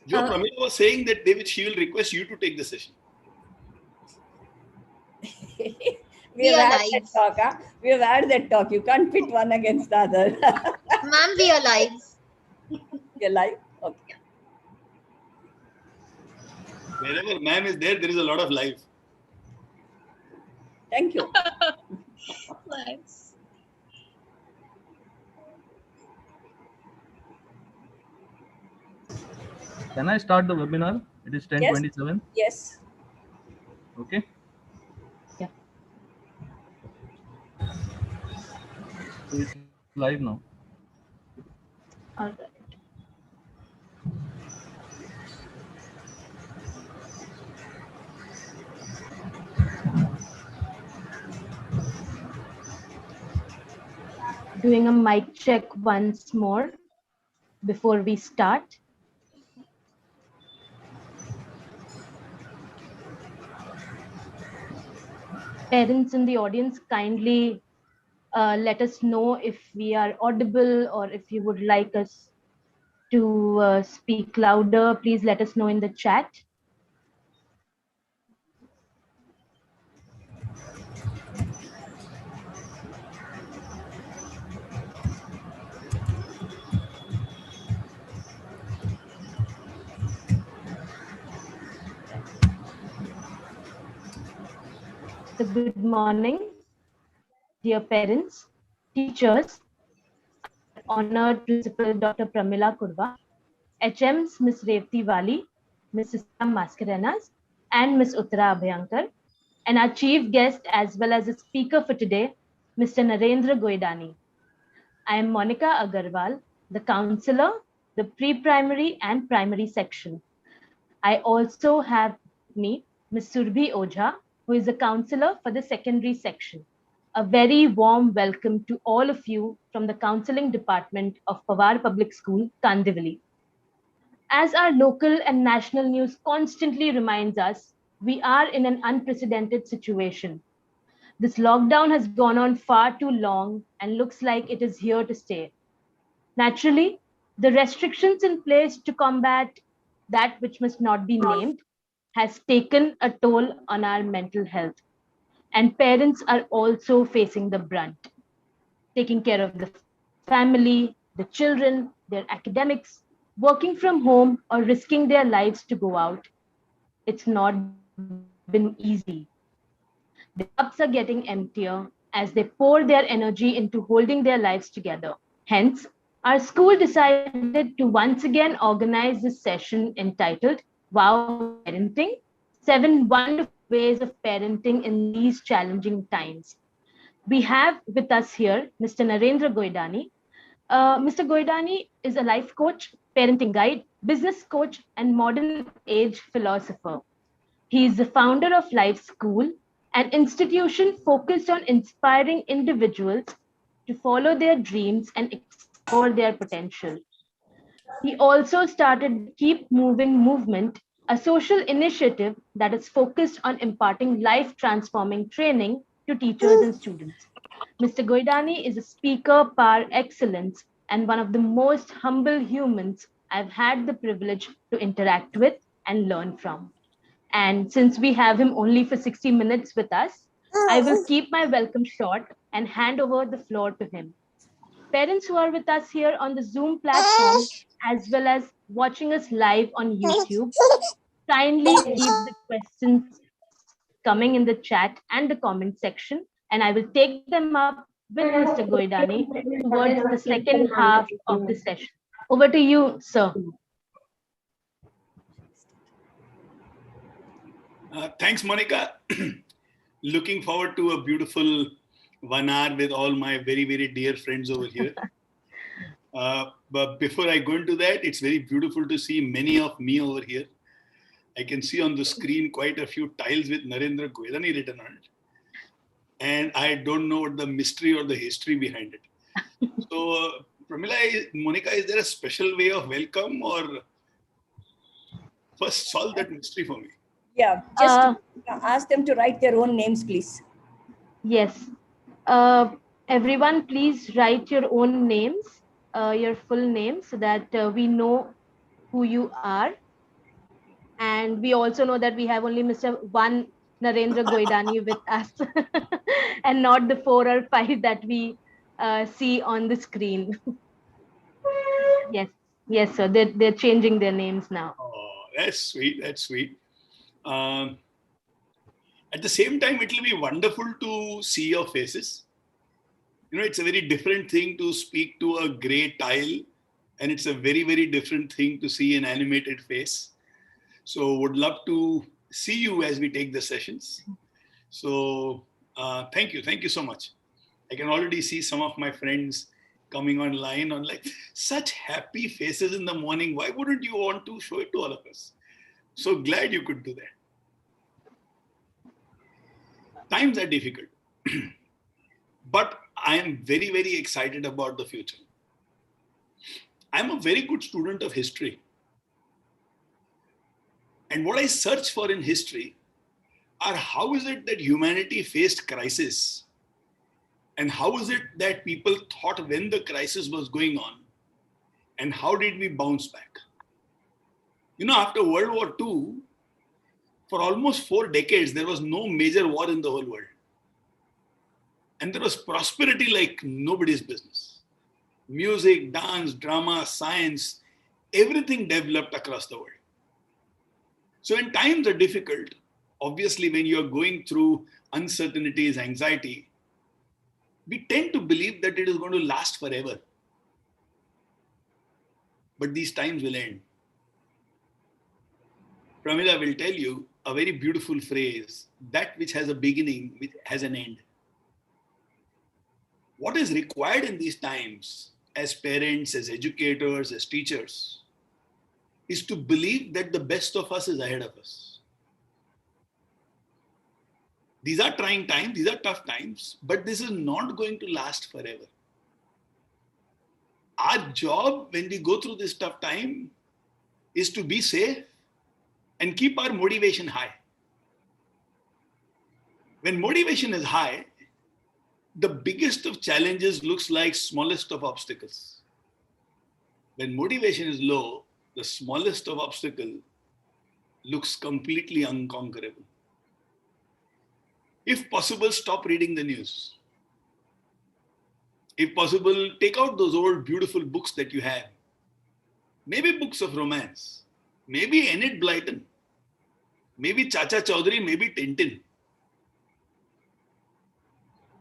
Joe Pramila was saying that she will request you to take the session. We have had that talk. Huh? We have had that talk. You can't pit one against the other. Ma'am, we are live. You're live? Okay. Wherever ma'am is there is a lot of life. Thank you. Nice. Can I start the webinar? It is 10:27. Yes. Okay. Yeah. So it's live now. All right. Doing a mic check once more before we start. Parents in the audience, kindly let us know if we are audible or if you would like us to speak louder. Please let us know in the chat. So good morning, dear parents, teachers, honored Principal Dr. Pramila Kurva, HMs Ms. Revati Wali, Ms. Sistam Mascarenas, and Ms. Uttara Abhyankar, and our chief guest as well as a speaker for today, Mr. Narendra Goidani. I am Monica Agarwal, the counselor, the pre-primary and primary section. I also have me, Ms. Surbhi Ojha, who is a counselor for the secondary section. A very warm welcome to all of you from the counseling department of Pawar Public School, Kandivali. As our local and national news constantly reminds us, we are in an unprecedented situation. This lockdown has gone on far too long and looks like it is here to stay. Naturally, the restrictions in place to combat that which must not be named has taken a toll on our mental health. And parents are also facing the brunt, taking care of the family, the children, their academics, working from home, or risking their lives to go out. It's not been easy. Their cups are getting emptier as they pour their energy into holding their lives together. Hence, our school decided to once again organize this session entitled Wow Parenting, 7 Wonderful Ways of Parenting in These Challenging Times. We have with us here Mr. Narendra Goidani. Mr. Goidani is a life coach, parenting guide, business coach, and modern age philosopher. He is the founder of Life School, an institution focused on inspiring individuals to follow their dreams and explore their potential. He also started the Keep Moving movement, a social initiative that is focused on imparting life transforming training to teachers and students. Mr. Goidani is a speaker par excellence and one of the most humble humans I've had the privilege to interact with and learn from. And since we have him only for 60 minutes with us, I will keep my welcome short and hand over the floor to him. Parents who are with us here on the Zoom platform, as well as watching us live on YouTube, kindly keep the questions coming in the chat and the comment section, and I will take them up with Mr. Goidani towards the second half of the session. Over to you, sir. Thanks, Monica. Looking forward to a beautiful 1 hour with all my very, very dear friends over here. But before I go into that, it's very beautiful to see many of me over here. I can see on the screen quite a few tiles with Narendra Goidani written on it. And I don't know what the mystery or the history behind it. So, Pramila, Monica, is there a special way of welcome, or first solve that mystery for me? Yeah, just ask them to write their own names, please. Yes. Everyone, please write your own names, your full name, so that we know who you are. And we also know that we have only Mr. one Narendra Goidani with us, and not the 4 or 5 that we see on the screen. Yes, yes, sir. They're changing their names now. Oh, that's sweet. That's sweet. Um, at the same time, it will be wonderful to see your faces. You know, it's a very different thing to speak to a gray tile, and it's a very, very different thing to see an animated face. So, would love to see you as we take the sessions. So, thank you. Thank you so much. I can already see some of my friends coming online on like such happy faces in the morning. Why wouldn't you want to show it to all of us? So glad you could do that. Times are difficult, but I am very, very excited about the future. I'm a very good student of history. And what I search for in history are how is it that humanity faced crisis? And how is it that people thought when the crisis was going on? And how did we bounce back? You know, after World War II, for almost 4 decades, there was no major war in the whole world. And there was prosperity like nobody's business. Music, dance, drama, science, everything developed across the world. So when times are difficult, obviously when you're going through uncertainties, anxiety, we tend to believe that it is going to last forever. But these times will end. Pramila will tell you a very beautiful phrase, that which has a beginning has an end. What is required in these times as parents, as educators, as teachers, is to believe that the best of us is ahead of us. These are trying times, these are tough times, but this is not going to last forever. Our job when we go through this tough time is to be safe and keep our motivation high. When motivation is high, the biggest of challenges looks like smallest of obstacles. When motivation is low, the smallest of obstacle looks completely unconquerable. If possible, stop reading the news. If possible, take out those old beautiful books that you have. Maybe books of romance. Maybe Enid Blyton. Maybe Chacha Chaudhary, maybe Tintin.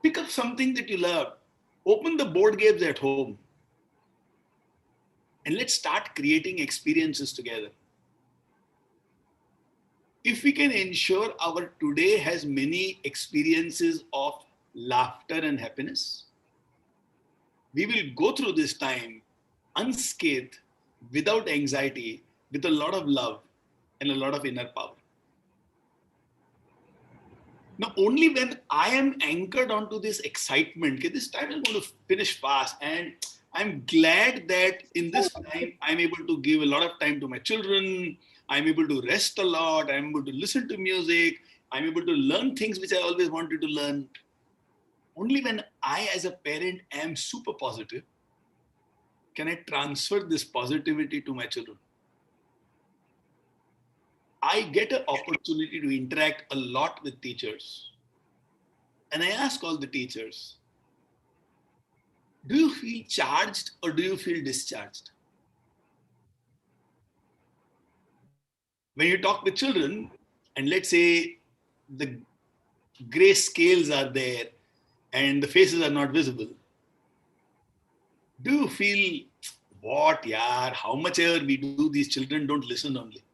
Pick up something that you love. Open the board games at home. And let's start creating experiences together. If we can ensure our today has many experiences of laughter and happiness, we will go through this time unscathed, without anxiety, with a lot of love and a lot of inner power. Now, only when I am anchored onto this excitement, okay, this time is going to finish fast, and I'm glad that in this time, I'm able to give a lot of time to my children. I'm able to rest a lot. I'm able to listen to music. I'm able to learn things which I always wanted to learn. Only when I, as a parent, am super positive, can I transfer this positivity to my children. I get an opportunity to interact a lot with teachers. And I ask all the teachers, do you feel charged or do you feel discharged? When you talk with children, and let's say the gray scales are there and the faces are not visible, do you feel, what, yaar, how much ever we do, these children don't listen only?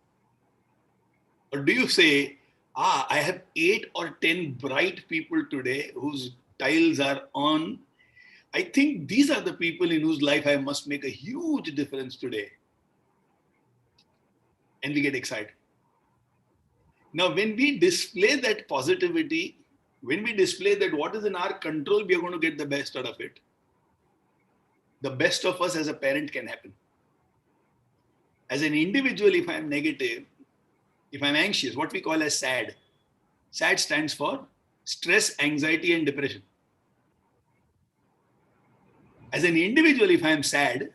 Or do you say, I have 8 or 10 bright people today whose tiles are on. I think these are the people in whose life I must make a huge difference today. And we get excited. Now, when we display that positivity, when we display that what is in our control, we are going to get the best out of it. The best of us as a parent can happen. As an individual, if I'm negative, if I'm anxious, what we call as SAD. SAD stands for stress, anxiety, and depression. As an individual, if I'm sad,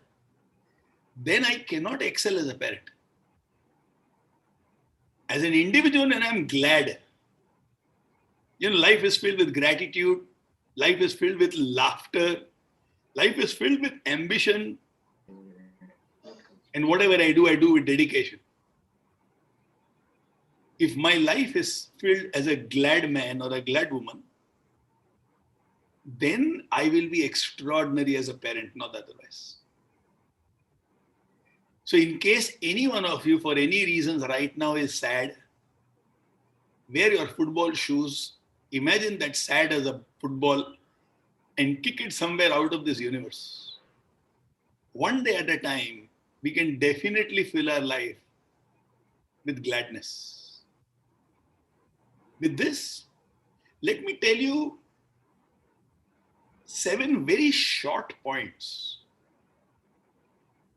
then I cannot excel as a parent. As an individual, and I'm glad. Life is filled with gratitude. Life is filled with laughter. Life is filled with ambition. And whatever I do with dedication. If my life is filled as a glad man or a glad woman, then I will be extraordinary as a parent, not otherwise. So in case any one of you, for any reasons right now is sad, wear your football shoes, imagine that sad as a football and kick it somewhere out of this universe. One day at a time, we can definitely fill our life with gladness. With this, let me tell you 7 very short points.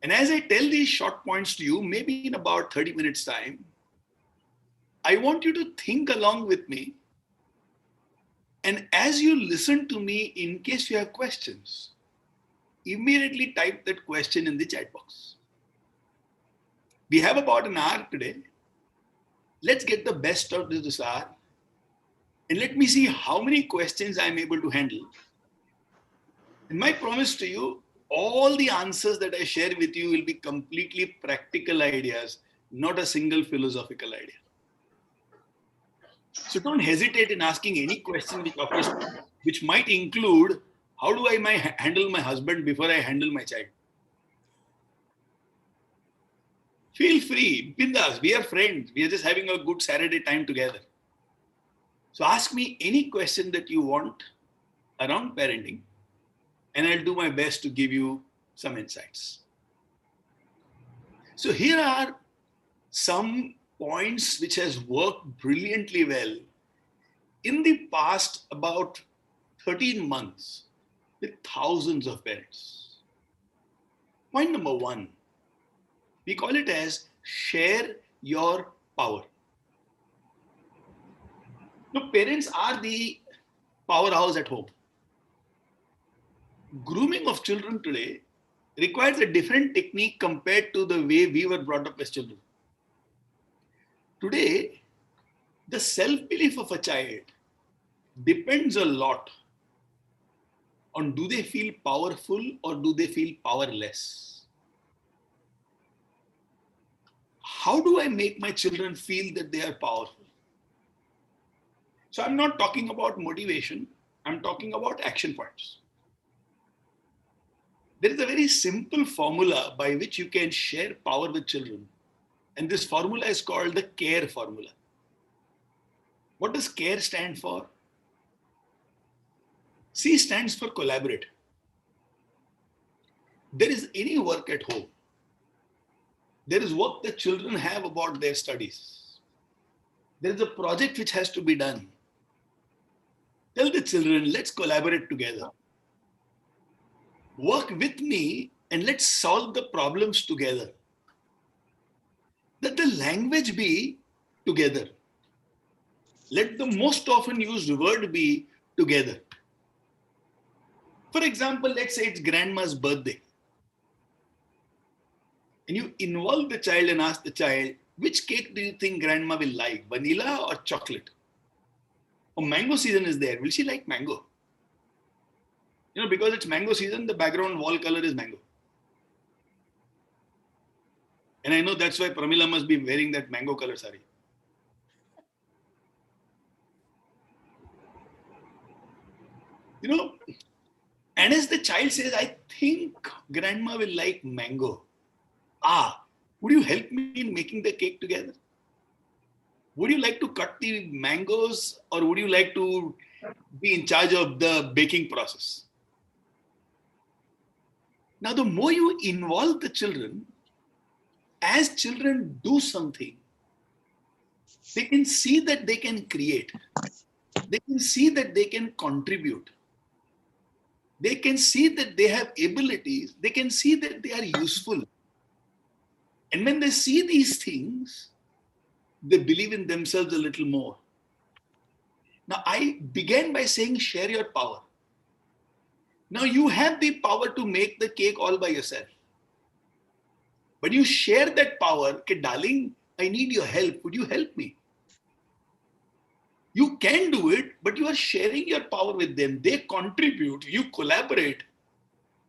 And as I tell these short points to you, maybe in about 30 minutes time, I want you to think along with me. And as you listen to me, in case you have questions, immediately type that question in the chat box. We have about an hour today. Let's get the best out of this hour. And let me see how many questions I'm able to handle. And my promise to you, all the answers that I share with you will be completely practical ideas, not a single philosophical idea. So don't hesitate in asking any question which occurs, which might include, how do I handle my husband before I handle my child? Feel free, bindas, we are friends. We are just having a good Saturday time together. So ask me any question that you want around parenting, and I'll do my best to give you some insights. So here are some points which has worked brilliantly well in the past about 13 months with thousands of parents. Point number 1, we call it as share your power. Now, parents are the powerhouse at home. Grooming of children today requires a different technique compared to the way we were brought up as children. Today, the self-belief of a child depends a lot on do they feel powerful or do they feel powerless. How do I make my children feel that they are powerful? So I'm not talking about motivation, I'm talking about action points. There is a very simple formula by which you can share power with children. And this formula is called the CARE formula. What does CARE stand for? C stands for collaborate. There is any work at home. There is work that children have about their studies. There is a project which has to be done. Tell the children, let's collaborate together. Work with me and let's solve the problems together. Let the language be together. Let the most often used word be together. For example, let's say it's grandma's birthday. And you involve the child and ask the child, which cake do you think grandma will like, vanilla or chocolate? Or mango season is there, will she like mango? Because it's mango season, the background wall color is mango. And I know that's why Pramila must be wearing that mango color saree. And as the child says, I think grandma will like mango. Would you help me in making the cake together? Would you like to cut the mangoes or would you like to be in charge of the baking process? Now, the more you involve the children, as children do something, they can see that they can create. They can see that they can contribute. They can see that they have abilities. They can see that they are useful. And when they see these things, they believe in themselves a little more. Now, I began by saying, share your power. Now, you have the power to make the cake all by yourself. But you share that power, कि darling, I need your help. Would you help me? You can do it, but you are sharing your power with them. They contribute, you collaborate,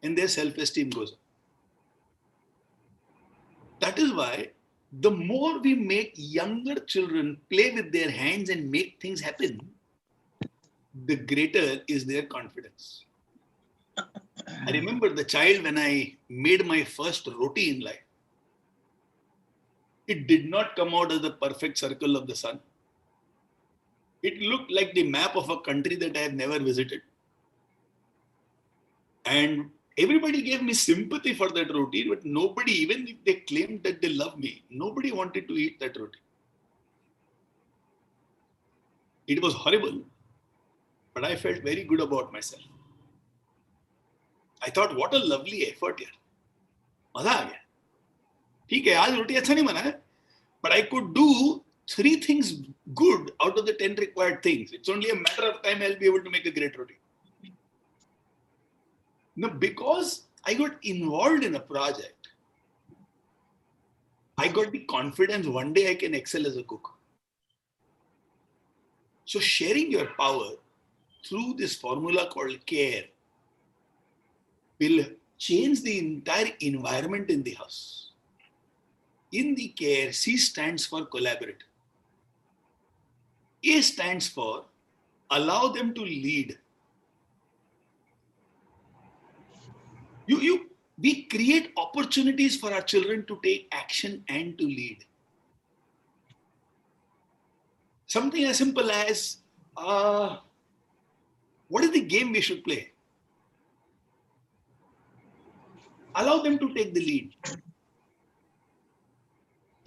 and their self-esteem goes up. That is why the more we make younger children play with their hands and make things happen, the greater is their confidence. I remember the child when I made my first roti in life. It did not come out as the perfect circle of the sun. It looked like the map of a country that I have never visited. And everybody gave me sympathy for that roti, but nobody, even if they claimed that they love me, nobody wanted to eat that roti. It was horrible, but I felt very good about myself. I thought, what a lovely effort here. मजा आ गया. ठीक है, आज रोटी अच्छा नहीं बना है, but I could do 3 things good out of the 10 required things. It's only a matter of time I'll be able to make a great roti. Now, because I got involved in a project, I got the confidence one day I can excel as a cook. So sharing your power through this formula called CARE will change the entire environment in the house. In the CARE, C stands for collaborate. A stands for allow them to lead. We create opportunities for our children to take action and to lead. Something as simple as, what is the game we should play? Allow them to take the lead.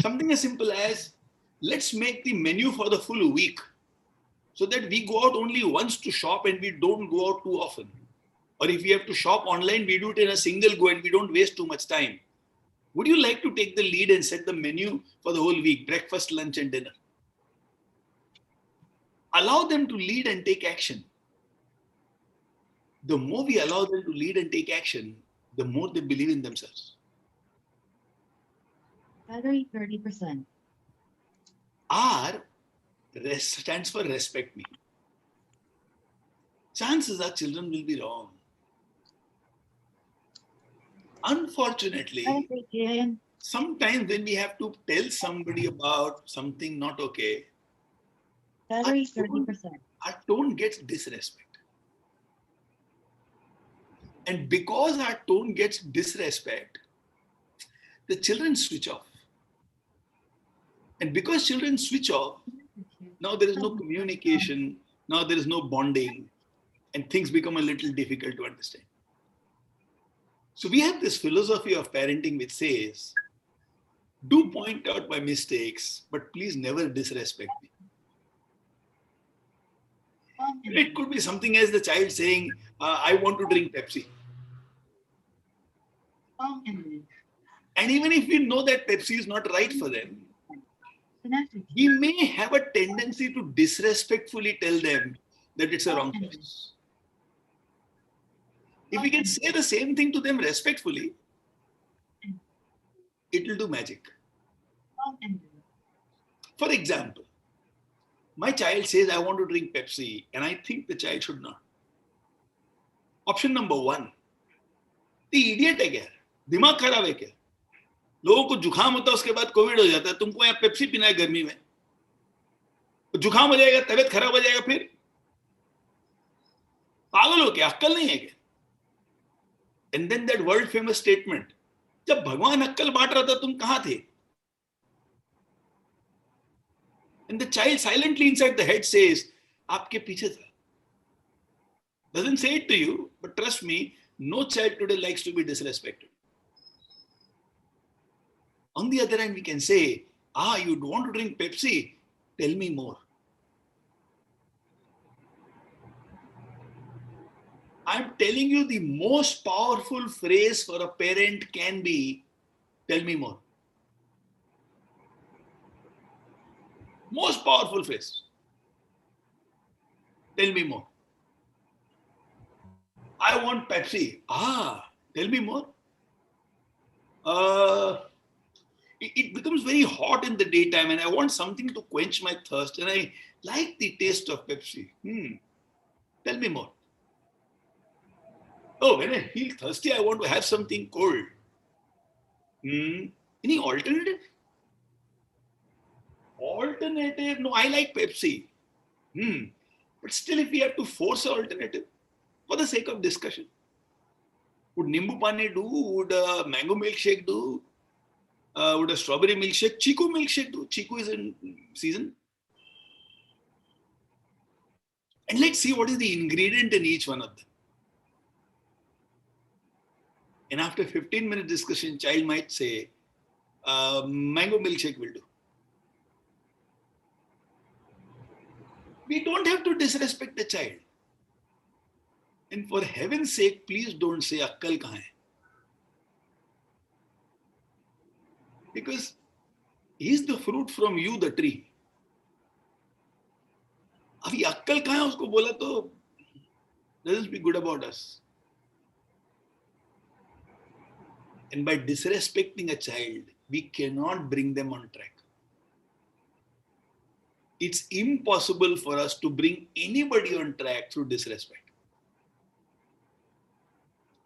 Something as simple as, let's make the menu for the full week so that we go out only once to shop and we don't go out too often. Or if we have to shop online, we do it in a single go and we don't waste too much time. Would you like to take the lead and set the menu for the whole week, breakfast, lunch, and dinner? Allow them to lead and take action. The more we allow them to lead and take action, the more they believe in themselves. Battery 30%. R stands for respect me. Chances are children will be wrong. Unfortunately, sometimes when we have to tell somebody about something not okay, Battery our 30%. our tone gets disrespect. And because our tone gets disrespect, the children switch off. And because children switch off, now there is no communication, now there is no bonding, and things become a little difficult to understand. So we have this philosophy of parenting which says, do point out my mistakes, but please never disrespect me. It could be something as the child saying, I want to drink Pepsi. And even if we know that Pepsi is not right for them, we may have a tendency to disrespectfully tell them that it's a wrong choice. If we can say the same thing to them respectfully, it will do magic. For example, my child says, I want to drink Pepsi, and I think the child should not. Option number 1, the idiot है क्या? दिमाग खराब है क्या? लोगों को जुकाम होता है उसके बाद कोविड हो जाता है, तुमको यहाँ पेप्सी पीना है गर्मी में, जुकाम हो जाएगा, तबीयत खराब हो जाएगा, फिर पागल हो क्या? अक्कल नहीं है क्या? And then that world famous statement, जब भगवान अक्कल बांट रहा था तुम कहाँ थे? And the child silently inside the head says, आपके पीछे था. Doesn't say it to you, but trust me, no child today likes to be disrespected. On the other hand, we can say, you want to drink Pepsi? Tell me more. I'm telling you, the most powerful phrase for a parent can be, tell me more. Most powerful phrase. Tell me more. I want Pepsi. Tell me more. it becomes very hot in the daytime and I want something to quench my thirst and I like the taste of Pepsi. Tell me more. Oh, when I feel thirsty, I want to have something cold. Any alternative? Alternative? No, I like Pepsi. But still, if we have to force an alternative, for the sake of discussion, would Nimbu Pani do? Would a mango milkshake do? Would a strawberry milkshake, Chiku milkshake do? Chiku is in season. And let's see what is the ingredient in each one of them. And after 15-minute discussion, child might say, mango milkshake will do. We don't have to disrespect the child. And for heaven's sake, please don't say, Akkal kahan hai? Because he's the fruit from you, the tree. अभी अक्कल कहाँ है उसको बोला तो doesn't speak good about us. And by disrespecting a child, we cannot bring them on track. It's impossible for us to bring anybody on track through disrespect.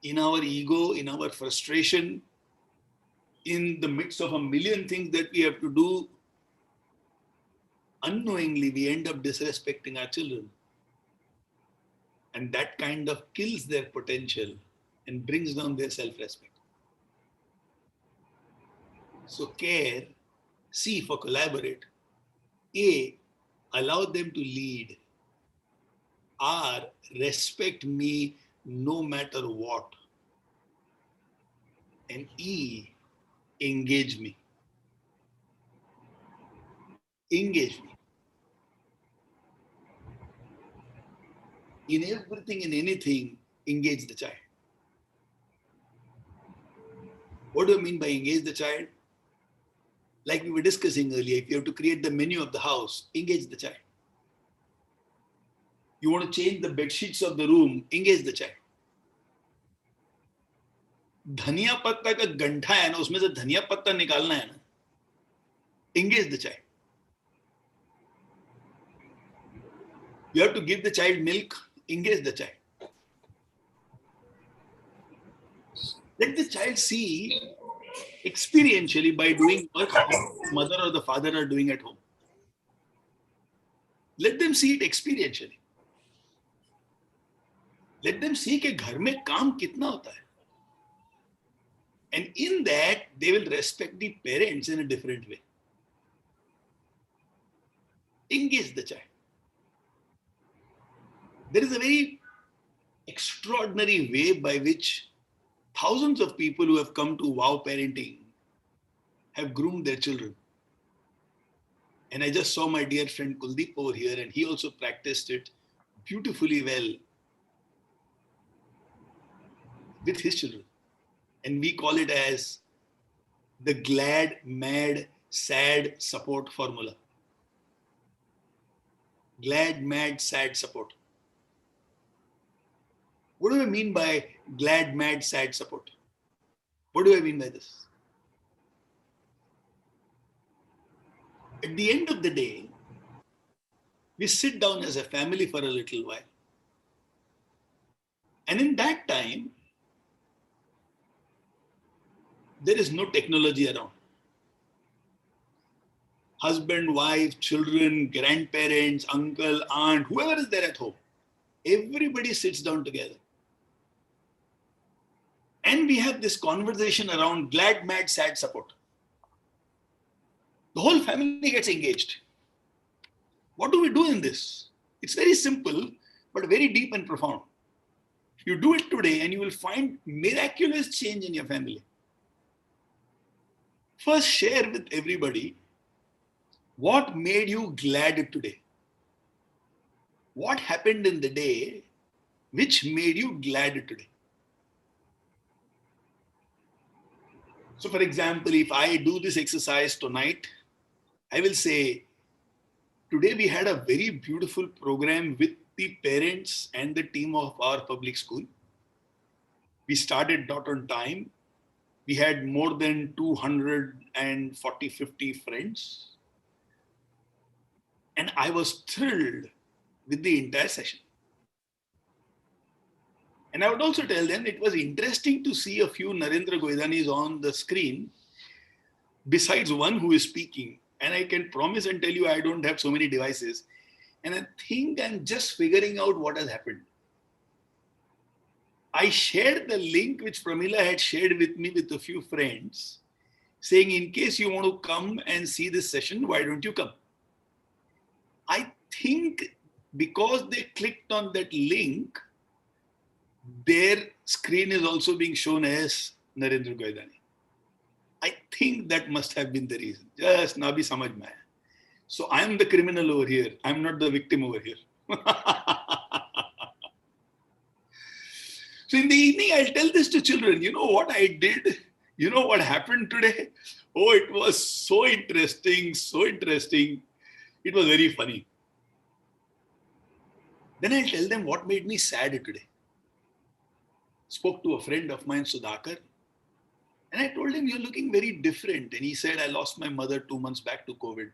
In our ego, in our frustration, in the midst of a million things that we have to do, unknowingly we end up disrespecting our children. And that kind of kills their potential and brings down their self-respect. So care, C for collaborate, A, allow them to lead, R, respect me no matter what, and E, engage me. Engage me. In everything and anything, engage the child. What do I mean by engage the child? Like we were discussing earlier, if you have to create the menu of the house, engage the child. You want to change the bed sheets of the room, engage the child. धनिया पत्ता का गंठा है ना, उसमें से धनिया पत्ता निकालना है ना, engage the child. You have to give the child milk, engage the child. Let the child see experientially by doing what mother or the father are doing at home. Let them see it experientially. Let them see कि घर में काम कितना होता है. And in that, they will respect the parents in a different way. Engage the child. There is a very extraordinary way by which thousands of people who have come to Wow Parenting have groomed their children. And I just saw my dear friend Kuldeep over here, and he also practiced it beautifully well with his children. And we call it as the glad, mad, sad support formula. Glad, mad, sad support. What do I mean by glad, mad, sad support? What do I mean by this? At the end of the day, we sit down as a family for a little while. And in that time, there is no technology around. Husband, wife, children, grandparents, uncle, aunt, whoever is there at home, everybody sits down together. And we have this conversation around glad, mad, sad support. The whole family gets engaged. What do we do in this? It's very simple, but very deep and profound. You do it today and you will find miraculous change in your family. First, share with everybody what made you glad today. What happened in the day which made you glad today? So, for example, if I do this exercise tonight, I will say, today we had a very beautiful program with the parents and the team of our public school. We started dot on time. We had more than 250 friends. And I was thrilled with the entire session. And I would also tell them it was interesting to see a few Narendra Goedanis on the screen, besides one who is speaking. And I can promise and tell you, I don't have so many devices. And I think I'm just figuring out what has happened. I shared the link which Pramila had shared with me with a few friends, saying, in case you want to come and see this session, why don't you come? I think because they clicked on that link, their screen is also being shown as Narendra Goedani. I think that must have been the reason. Just na bhi samajh mein aaya. So I'm the criminal over here. I'm not the victim over here. So in the evening, I'll tell this to children. You know what I did? You know what happened today? Oh, it was so interesting, so interesting. It was very funny. Then I'll tell them what made me sad today. Spoke to a friend of mine, Sudhakar, and I told him, you're looking very different. And he said, I lost my mother 2 months back to COVID.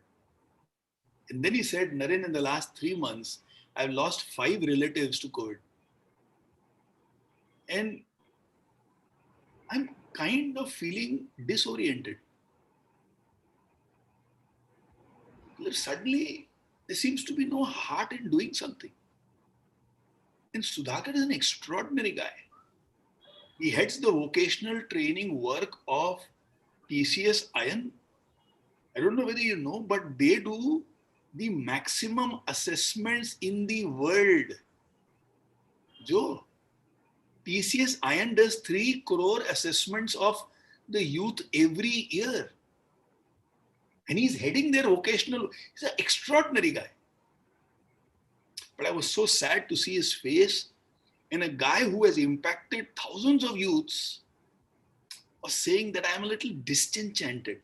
And then he said, Naren, in the last 3 months, I've lost 5 relatives to COVID. And I'm kind of feeling disoriented. Suddenly, there seems to be no heart in doing something. And Sudhakar is an extraordinary guy. He heads the vocational training work of TCS Iron. I don't know whether you know, but they do the maximum assessments in the world. Joe, TCS Iron does 3 crore assessments of the youth every year. And he's heading their vocational. He's an extraordinary guy. But I was so sad to see his face. And a guy who has impacted thousands of youths was saying that I'm a little disenchanted,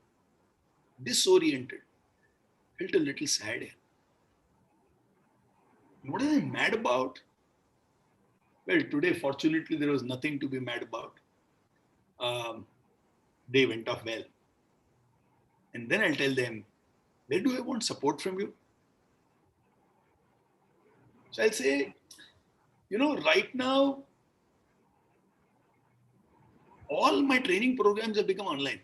disoriented. Felt a little sad here. What am I mad about? Well, today, fortunately, there was nothing to be mad about. They went off well. And then I'll tell them, where do I want support from you? So I'll say, you know, right now, all my training programs have become online.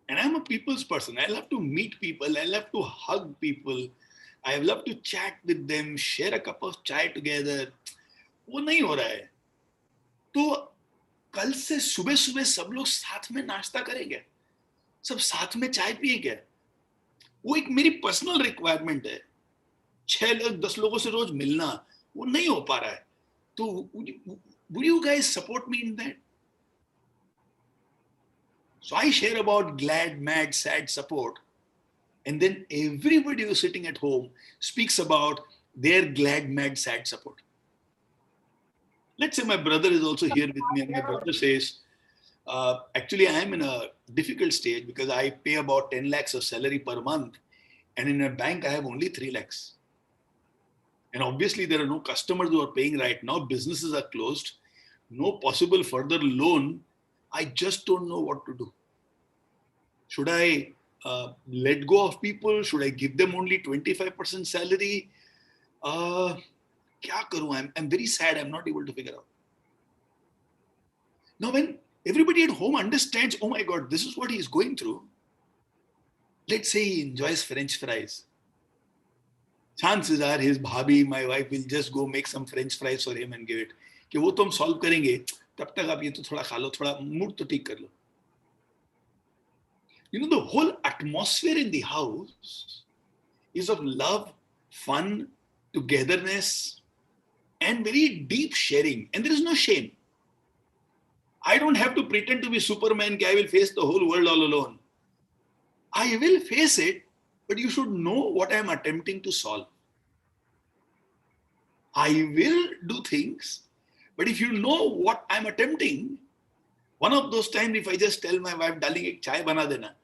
And I'm a people's person. I love to meet people. I love to hug people. I love to chat with them, share a cup of chai together. वो नहीं हो रहा है. तो कल से सुबह सुबह सब लोग साथ में नाश्ता करेंगे. सब साथ में चाय पिएंगे. वो एक मेरी पर्सनल रिक्वायरमेंट है. 6 लोग 10 लोगों से रोज मिलना वो नहीं हो पा रहा है. तो would you guys support me in that? So I share about glad, mad, sad support. And then everybody who's sitting at home speaks about their glad, mad, sad support. Let's say my brother is also here with me and my brother says, actually I am in a difficult stage because I pay about 10 lakhs of salary per month and in a bank I have only 3 lakhs. And obviously there are no customers who are paying right now. Businesses are closed. No possible further loan. I just don't know what to do. Should I let go of people? Should I give them only 25% salary? Kya karu? I'm very sad. I'm not able to figure out. Now, when everybody at home understands, oh my God, this is what he's going through. Let's say he enjoys French fries. Chances are his bhabhi, my wife, will just go make some French fries for him and give it. कि वो तो हम solve करेंगे. तब तक आप ये तो थोड़ा खा लो, थोड़ा mood तो ठीक कर लो. You know, the whole atmosphere in the house is of love, fun, togetherness, and very deep sharing. And there is no shame. I don't have to pretend to be Superman, I will face the whole world all alone. I will face it, but you should know what I am attempting to solve. I will do things, but if you know what I'm attempting, one of those times if I just tell my wife, darling, ek chai bana dena,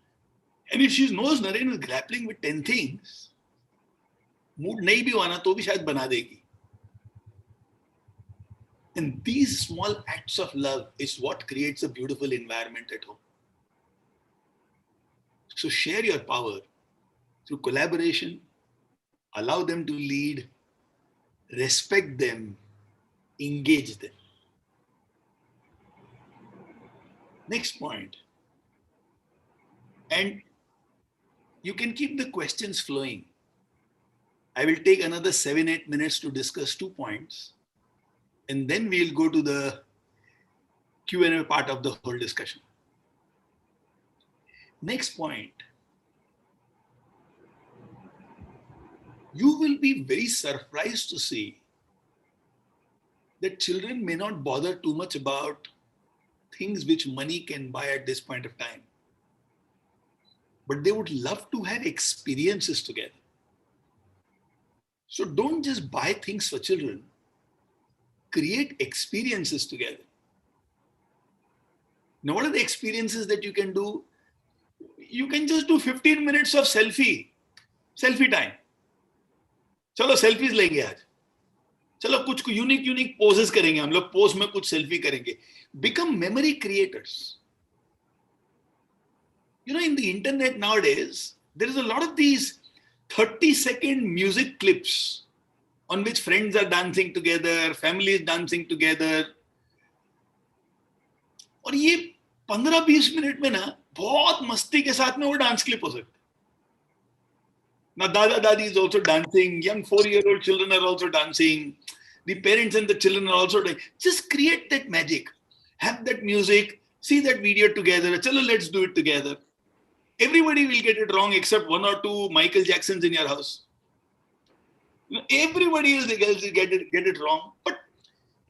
and if she knows Naren is grappling with 10 things, mood nahi bhi hona to bhi shayad bana degi. And these small acts of love is what creates a beautiful environment at home. So share your power through collaboration, allow them to lead, respect them, engage them. Next point. And you can keep the questions flowing. I will take another 7-8 minutes to discuss 2 points, and then we'll go to the Q&A part of the whole discussion. Next point. You will be very surprised to see that children may not bother too much about things which money can buy at this point of time. But they would love to have experiences together. So don't just buy things for children. Create experiences together. Now, what are the experiences that you can do? You can just do 15 minutes of selfie time. चलो selfies लेंगे आज. चलो कुछ unique poses करेंगे. हम लोग pose में कुछ selfie करेंगे. Become memory creators. You know, in the internet nowadays, there is a lot of these 30-second music clips on which friends are dancing together, families dancing together. और ये 15-20 minute में ना बहुत मस्ती के साथ में वो डांस क्लिप हो सकता है. Now Dada Dadi is also dancing, young 4-year-old children are also dancing, the parents and the children are also doing. Just create that magic, have that music, see that video together. Chalo, let's do it together. Everybody will get it wrong except 1 or 2 Michael Jacksons in your house. You know, everybody else will get it wrong. But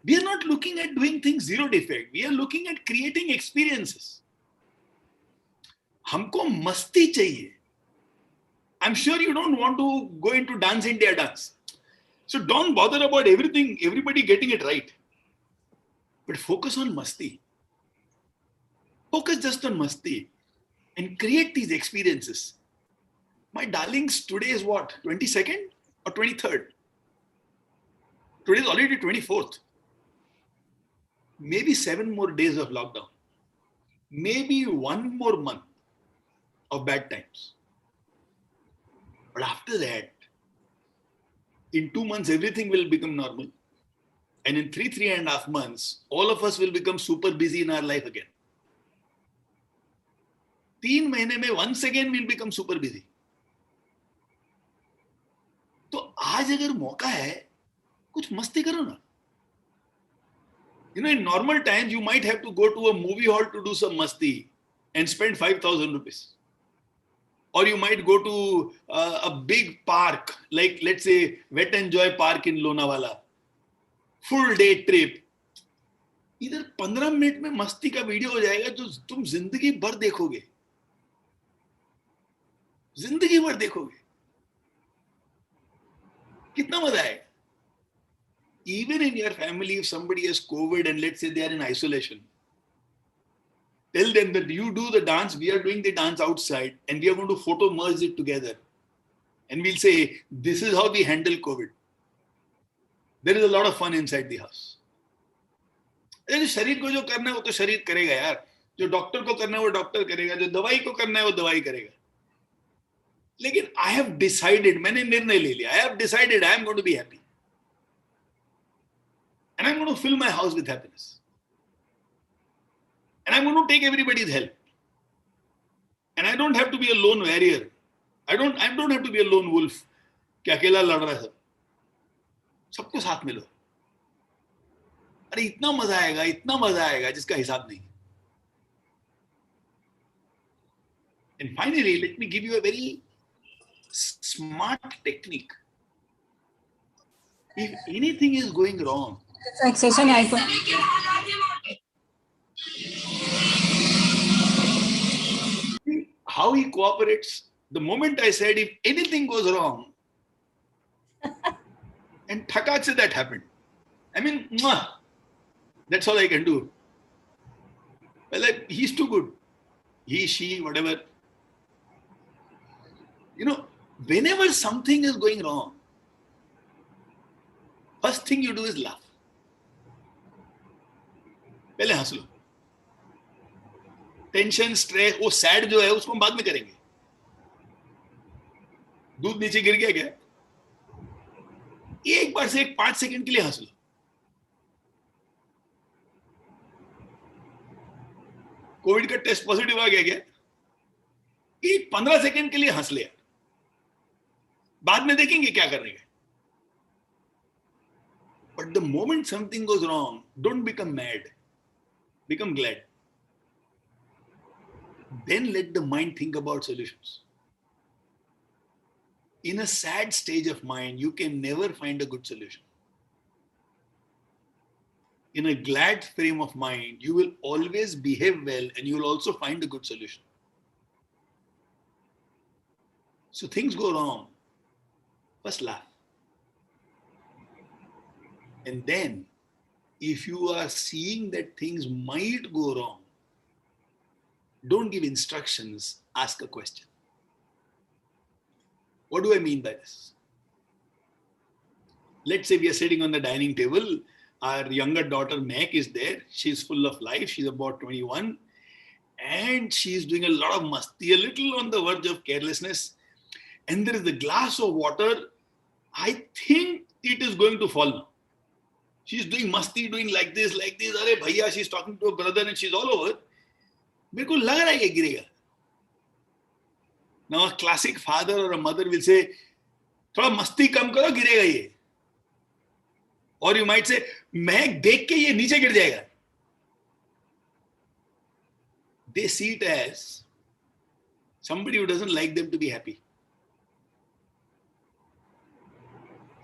we are not looking at doing things zero defect. We are looking at creating experiences. हमको मस्ती चाहिए. I'm sure you don't want to go into Dance India dance. So don't bother about everything, everybody getting it right. But focus on masti. Focus just on masti and create these experiences. My darlings, today is what? 22nd or 23rd? Today is already 24th. Maybe 7 more days of lockdown. Maybe 1 more month of bad times. But after that, in 2 months, everything will become normal. And in 3.5 months, all of us will become super busy in our life again. 3 महीने में once again we'll become super busy. तो आज अगर मौका है, कुछ मस्ती करो ना. You know, in normal times, you might have to go to a movie hall to do some masti and spend 5,000 rupees. Or you might go to a big park, like let's say Wet and Joy Park in Lonavala. Full day trip. इधर 15 minute में मस्ती का video हो जाएगा जो तुम जिंदगी भर देखोगे. जिंदगी भर देखोगे. कितना मजा आएगा. Even in your family, if somebody has COVID and let's say they are in isolation, tell them that you do the dance, we are doing the dance outside and we are going to photo merge it together. And we'll say, this is how we handle COVID. There is a lot of fun inside the house. शरीर को जो करना है वो तो शरीर करेगा यार. जो डॉक्टर को करना है वो डॉक्टर करेगा. जो दवाई को करना है वो दवाई करेगा. लेकिन I have decided, मैंने निर्णय ले लिया. I have decided I am going to be happy. And I'm going to fill my house with happiness. And I'm going to take everybody's help. And I don't have to be a lone warrior. I don't have to be a lone wolf. कि अकेला लड़ रहा है सब. सबको साथ मिलो. अरे इतना मजा आएगा जिसका हिसाब नहीं. And finally, let me give you a very smart technique. If anything is going wrong, how he cooperates. The moment I said if anything goes wrong, and thakak se that happened. I mean, that's all I can do. Well, he's too good. He, she, whatever. You know, whenever something is going wrong, first thing you do is laugh. पहले हंस लो. Tension, stress, वो sad जो है उसको हम बाद में करेंगे. दूध नीचे गिर गया क्या? एक बार से एक 5 सेकंड के लिए हंस लो. कोविड का टेस्ट पॉजिटिव आ गया क्या? एक 15 सेकंड के लिए हंस ले. बाद में देखेंगे क्या करेंगे. But the moment something goes wrong, don't become mad. Become glad. Then let the mind think about solutions. In a sad stage of mind, you can never find a good solution. In a glad frame of mind, you will always behave well and you will also find a good solution. So things go wrong. First laugh. And then, if you are seeing that things might go wrong, don't give instructions, ask a question. What do I mean by this? Let's say we are sitting on the dining table. Our younger daughter, Meg, is there. She's full of life. She's about 21. And she's doing a lot of masti, a little on the verge of carelessness. And there is a glass of water. I think it is going to fall now. She's doing masti, doing like this. Arey bhaiya, she's talking to her brother and she's all over. मेरे को लग रहा है कि गिरेगा. Now a classic father or a mother will say, थोड़ा मस्ती कम करो, गिरेगा ये. Or you might say, मैं देख के ये नीचे गिर जाएगा. They see it as somebody who doesn't like them to be happy.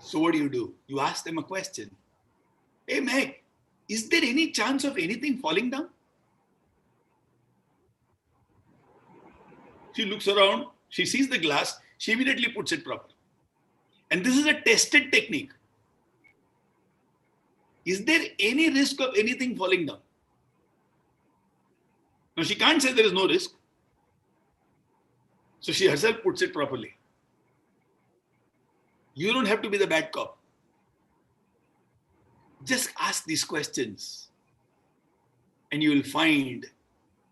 So what do? You ask them a question. Hey Meg, is there any chance of anything falling down? She looks around, she sees the glass, she immediately puts it proper. And this is a tested technique. Is there any risk of anything falling down? Now she can't say there is no risk. So she herself puts it properly. You don't have to be the bad cop. Just ask these questions and you will find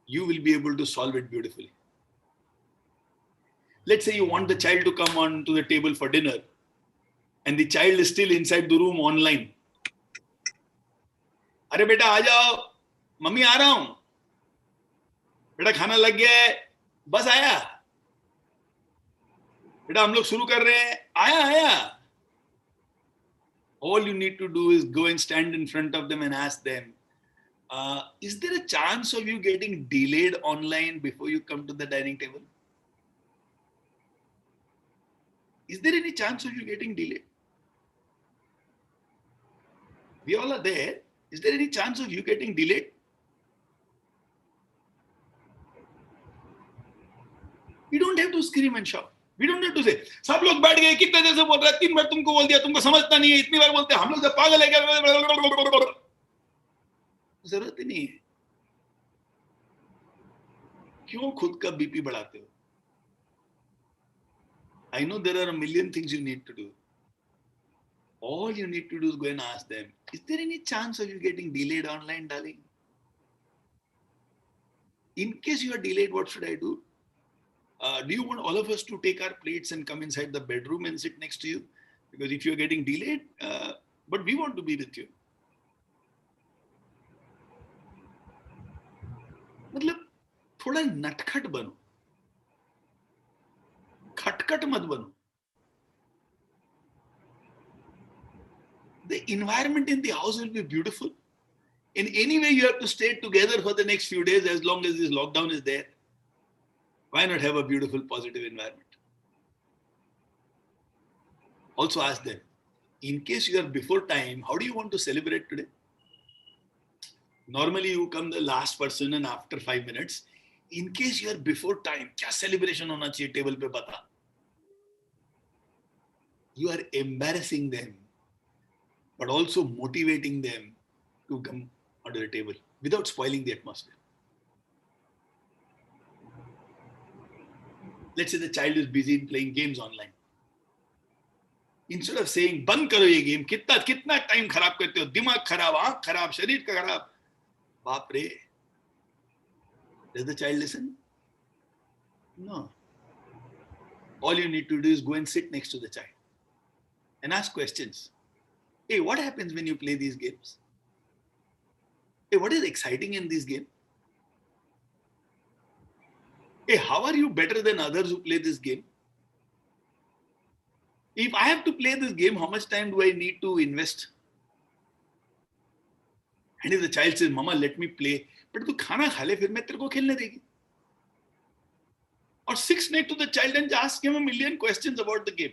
you will be able to solve it beautifully. Let's say you want the child to come on to the table for dinner and the child is still inside the room online. अरे बेटा आ जाओ, mummy आ रहा हूं, बेटा खाना लग गया है, बस आया, बेटा हम लोग शुरू कर रहे हैं, आया. All you need to do is go and stand in front of them and ask them, is there a chance of you getting delayed online before you come to the dining table? Is there any chance of you getting delayed? We all are there. Is there any chance of you getting delayed? We don't have to scream and shout. We don't have to say, सब लोग बैठ गए, कितने देर से बोल रहा है, 3 बार तुमको बोल दिया, तुमको समझता नहीं है, इतनी बार बोलते हैं, हम लोग जब पागल है क्या? जरूरत ही नहीं है. क्यों खुद का बीपी बढ़ाते हो? I know there are a million things you need to do. All you need to do is go and ask them, is there any chance of you getting delayed online, darling? In case you are delayed, what should I do? Do you want all of us to take our plates and come inside the bedroom and sit next to you? Because if you're getting delayed, but we want to be with you. मतलब थोड़ा नटखट बनो, खटखट मत बनो. The environment in the house will be beautiful. In any way, you have to stay together for the next few days as long as this lockdown is there. Why not have a beautiful, positive environment? Also ask them, in case you are before time, how do you want to celebrate today? Normally you come the last person and after 5 minutes. In case you are before time, क्या celebration होना चाहिए table पे बता? You are embarrassing them, but also motivating them to come onto the table without spoiling the atmosphere. Let's say the child is busy in playing games online. Instead of saying, बंद करो ये game, कितना time खराब करते हो, दिमाग खराब, आँख खराब, शरीर का खराब. Baap re. Does the child listen? No. All you need to do is go and sit next to the child and ask questions. Hey, what happens when you play these games? Hey, what is exciting in this game? Hey, how are you better than others who play this game? If I have to play this game, how much time do I need to invest? And if the child says, Mama, let me play, but tu khana kha le, fir main tere ko khelne degi. Or sit next to the child and ask him a million questions about the game.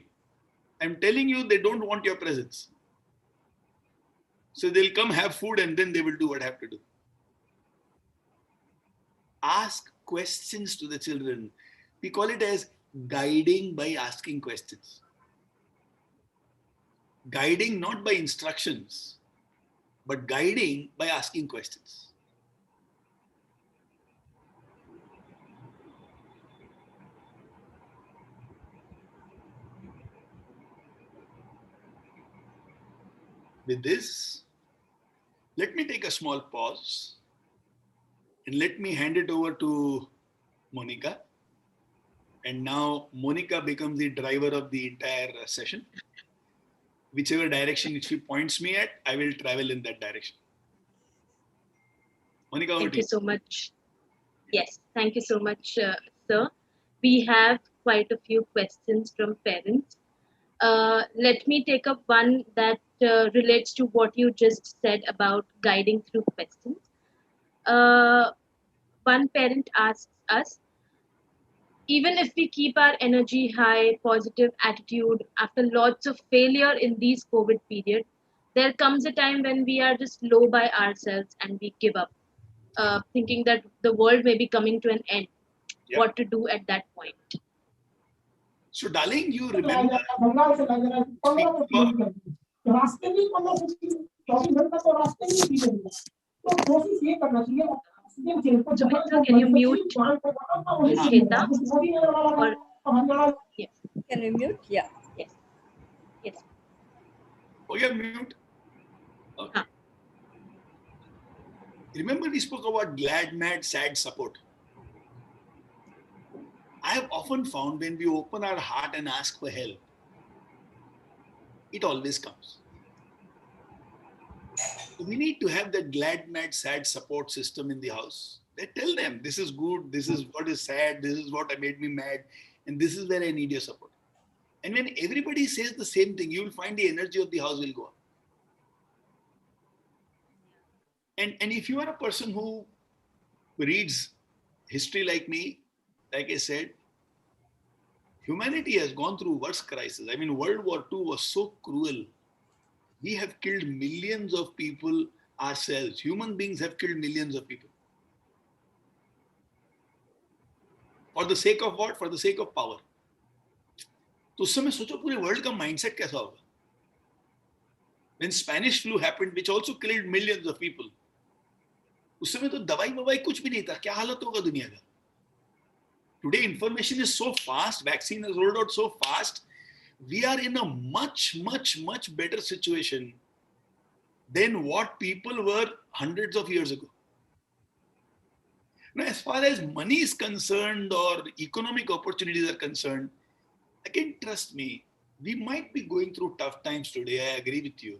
I'm telling you, they don't want your presence. So they'll come have food and then they will do what I have to do. Ask questions to the children. We call it as guiding by asking questions. Guiding not by instructions, but guiding by asking questions. With this, let me take a small pause and let me hand it over to Monica. And now Monica becomes the driver of the entire session. Whichever direction she points me at, I will travel in that direction. Monica, over Thank to you you. so much. Yes, thank you so much, sir. We have quite a few questions from parents. Let me take up one that relates to what you just said about guiding through questions. One parent asks us, even if we keep our energy high, positive attitude, after lots of failure in these COVID period, there comes a time when we are just low by ourselves and we give up, thinking that the world may be coming to an end. Yep. What to do at that point? So, darling, you remember Sumitra, can you mute Shweta? Or yes, Can we mute? Yeah. yes, yes. Oh, you're mute. Okay. Huh. Remember we spoke about glad, mad, sad support. I have often found when we open our heart and ask for help, it always comes. So we need to have that glad, mad, sad support system in the house. They tell them, this is good, this is what is sad, this is what made me mad, and this is where I need your support. And when everybody says the same thing, you will find the energy of the house will go up. And if you are a person who reads history like me, like I said, humanity has gone through worse crises. I mean, World War II was so cruel. We have killed millions of people ourselves. Human beings have killed millions of people. For the sake of what? For the sake of power. तो उस समय सोचो पूरे world का mindset कैसा होगा? When Spanish flu happened, which also killed millions of people, उस समय तो दवाई ववाई कुछ भी नहीं था. क्या हालत होगा दुनिया का? Today information is so fast, vaccine is rolled out so fast, we are in a much, much, much better situation than what people were hundreds of years ago. Now, as far as money is concerned or economic opportunities are concerned, again, trust me, we might be going through tough times today, I agree with you.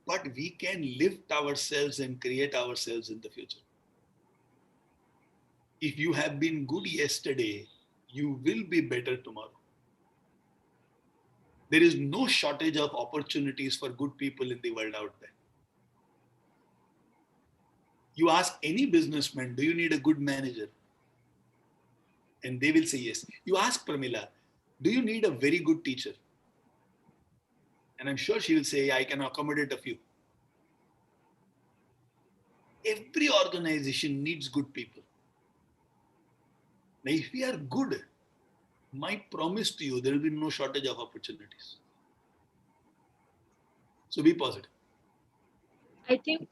But we can lift ourselves and create ourselves in the future. If you have been good yesterday, you will be better tomorrow. There is no shortage of opportunities for good people in the world out there. You ask any businessman, do you need a good manager? And they will say yes. You ask Pramila, do you need a very good teacher? And I'm sure she will say, I can accommodate a few. Every organization needs good people. Now, if we are good, my promise to you, there will be no shortage of opportunities. So be positive. I think,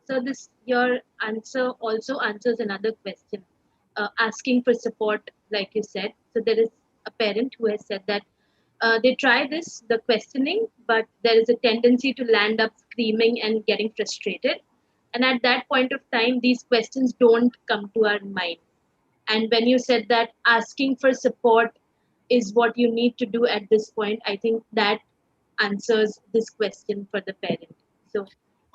so this your answer also answers another question, asking for support, like you said. So there is a parent who has said that they try the questioning, but there is a tendency to land up screaming and getting frustrated. And at that point of time, these questions don't come to our mind. And when you said that asking for support is what you need to do at this point, I think that answers this question for the parent. So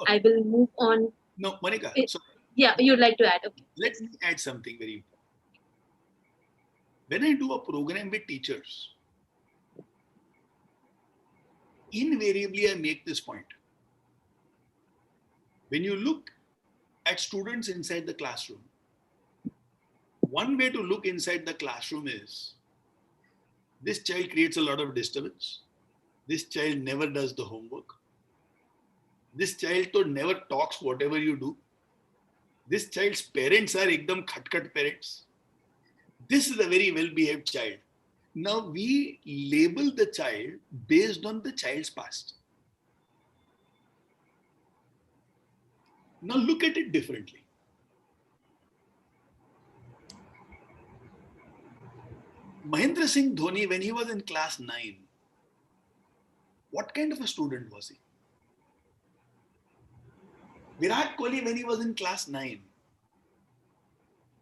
I will move on. No, Monica, so Yeah, you'd like to add? Okay. let me add something very important. When I do a program with teachers, invariably I make this point. When you look at students inside the classroom, one way to look inside the classroom is this child creates a lot of disturbance. This child never does the homework. This child never talks whatever you do. This child's parents are ekdam khat parents. This is a very well-behaved child. Now we label the child based on the child's past. Now look at it differently. Mahendra Singh Dhoni, when he was in class 9, what kind of a student was he? Virat Kohli, when he was in class 9,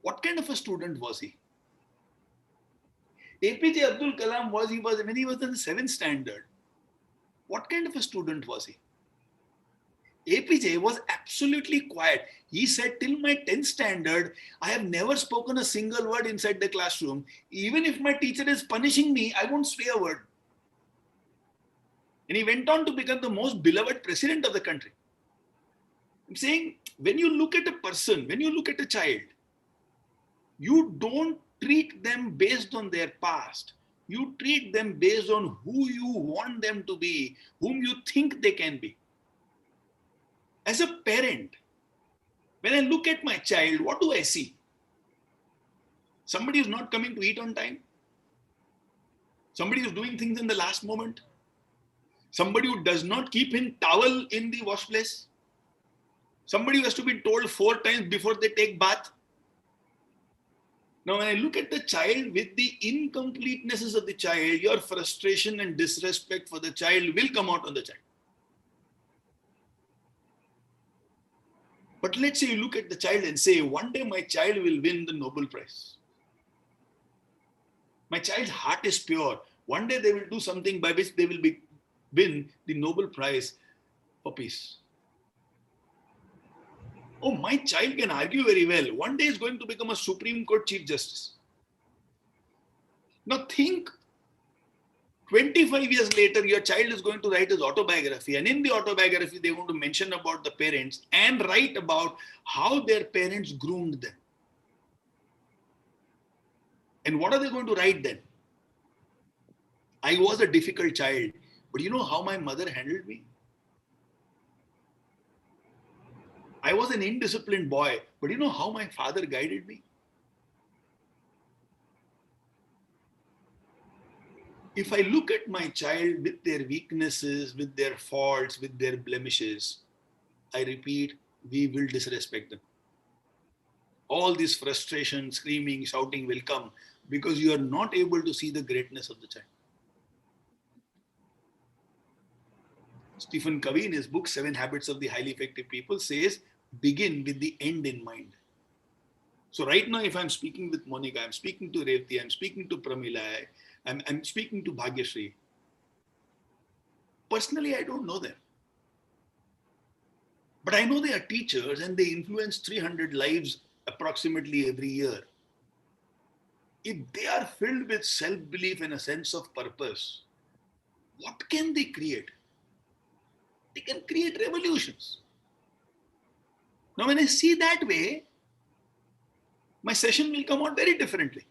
what kind of a student was he? APJ Abdul Kalam when he was in the 7th standard, what kind of a student was he? APJ was absolutely quiet. He said, till my 10th standard, I have never spoken a single word inside the classroom. Even if my teacher is punishing me, I won't say a word. And he went on to become the most beloved president of the country. I'm saying, when you look at a person, when you look at a child, you don't treat them based on their past. You treat them based on who you want them to be, whom you think they can be. As a parent, when I look at my child, what do I see? Somebody who's not coming to eat on time. Somebody who's doing things in the last moment. Somebody who does not keep his towel in the wash place. Somebody who has to be told 4 times before they take bath. Now, when I look at the child with the incompletenesses of the child, your frustration and disrespect for the child will come out on the child. But let's say you look at the child and say, one day my child will win the Nobel Prize. My child's heart is pure. One day they will do something by which they will win the Nobel Prize for peace. Oh, my child can argue very well. One day is going to become a Supreme Court Chief Justice. Now think, 25 years later, your child is going to write his autobiography. And in the autobiography, they want to mention about the parents and write about how their parents groomed them. And what are they going to write then? I was a difficult child, but you know how my mother handled me? I was an indisciplined boy, but you know how my father guided me? If I look at my child with their weaknesses, with their faults, with their blemishes, I repeat, we will disrespect them. All this frustration, screaming, shouting will come because you are not able to see the greatness of the child. Stephen Covey, in his book, 7 Habits of the Highly Effective People, says, begin with the end in mind. So right now, if I'm speaking with Monica, I'm speaking to Revati, I'm speaking to Pramila, I'm speaking to Bhagyashree. Personally, I don't know them. But I know they are teachers and they influence 300 lives approximately every year. If they are filled with self-belief and a sense of purpose, what can they create? They can create revolutions. Now, when I see that way, my session will come out very differently.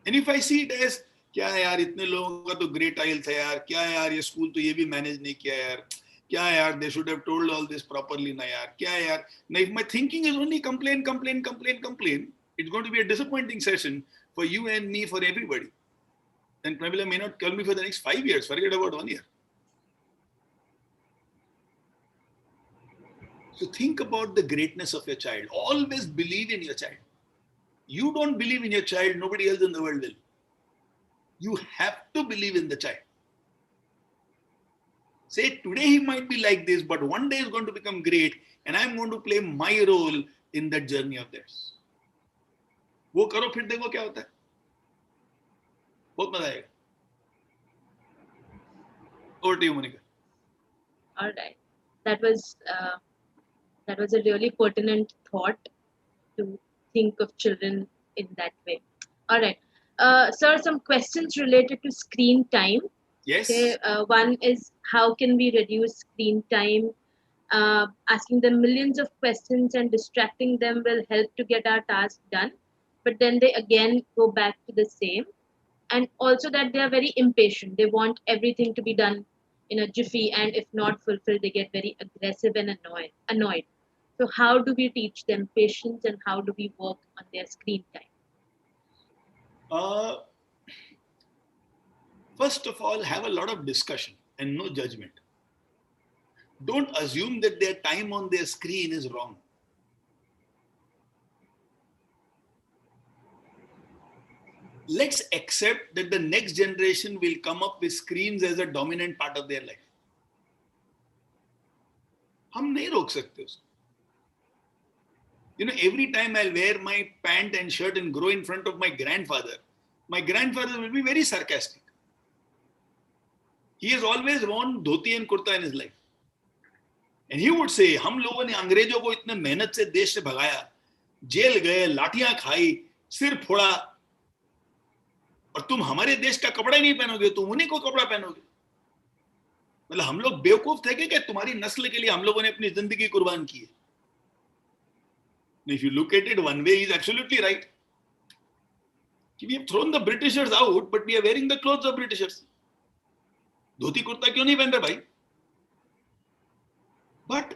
And if I see it as, क्या यार इतने लोगों का तो great IEL था यार, क्या यार ये school तो ये भी manage नहीं किया यार, क्या यार they should have told all this properly ना यार, क्या यार. Now if my thinking is only complain, it's going to be a disappointing session for you and me, for everybody. And Pramila may not call me for the next 5 years, forget about 1 year. So think about the greatness of your child. Always believe in your child. You don't believe in your child, nobody else in the world will. You have to believe in the child. Say today he might be like this, but one day he's going to become great and I'm going to play my role in that journey of theirs. वो करो फिर देखो क्या होता है. बहुत मजा आएगा. Over to you, Monica. All right. That was a really pertinent thought to think of children in that way. All right. Sir, some questions related to screen time. Yes. Okay, one is how can we reduce screen time? Asking them millions of questions and distracting them will help to get our task done. But then they again go back to the same. And also that they are very impatient. They want everything to be done in a jiffy, and if not fulfilled, they get very aggressive and annoyed. So how do we teach them patience and how do we work on their screen time? First of all, have a lot of discussion and no judgment. Don't assume that their time on their screen is wrong. Let's accept that the next generation will come up with screens as a dominant part of their life. हम नहीं रोक सकते उसको. You know, every time I'll wear my pant and shirt and grow in front of my grandfather will be very sarcastic. He has always worn dhoti and kurta in his life. And he would say, हम लोगों ने अंग्रेजों को इतने मेहनत से देश से भगाया, जेल गए, लाठियां खाई, सिर फोड़ा, और तुम हमारे देश का कपड़ा ही नहीं पहनोगे, तुम उन्हीं को कपड़ा पहनोगे. मतलब हम लोग बेवकूफ थे क्या तुम्हारी नस्ल के लिए हम लोगों ने अपनी जिंदगी कुर्बान की है. If you look at it one way, he's absolutely right. We have thrown the Britishers out, but we are wearing the clothes of Britishers. Dhoti kurta क्यों नहीं पहन रहे भाई? But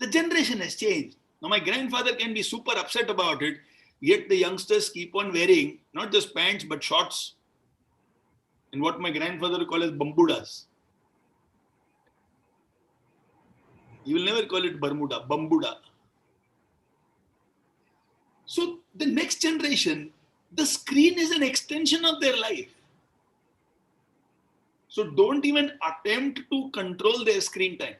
the generation has changed. Now my grandfather can be super upset about it, yet the youngsters keep on wearing not just pants but shorts and what my grandfather would call as bambudas. He will never call it Bermuda, bambuda. So the next generation, the screen is an extension of their life. So don't even attempt to control their screen time.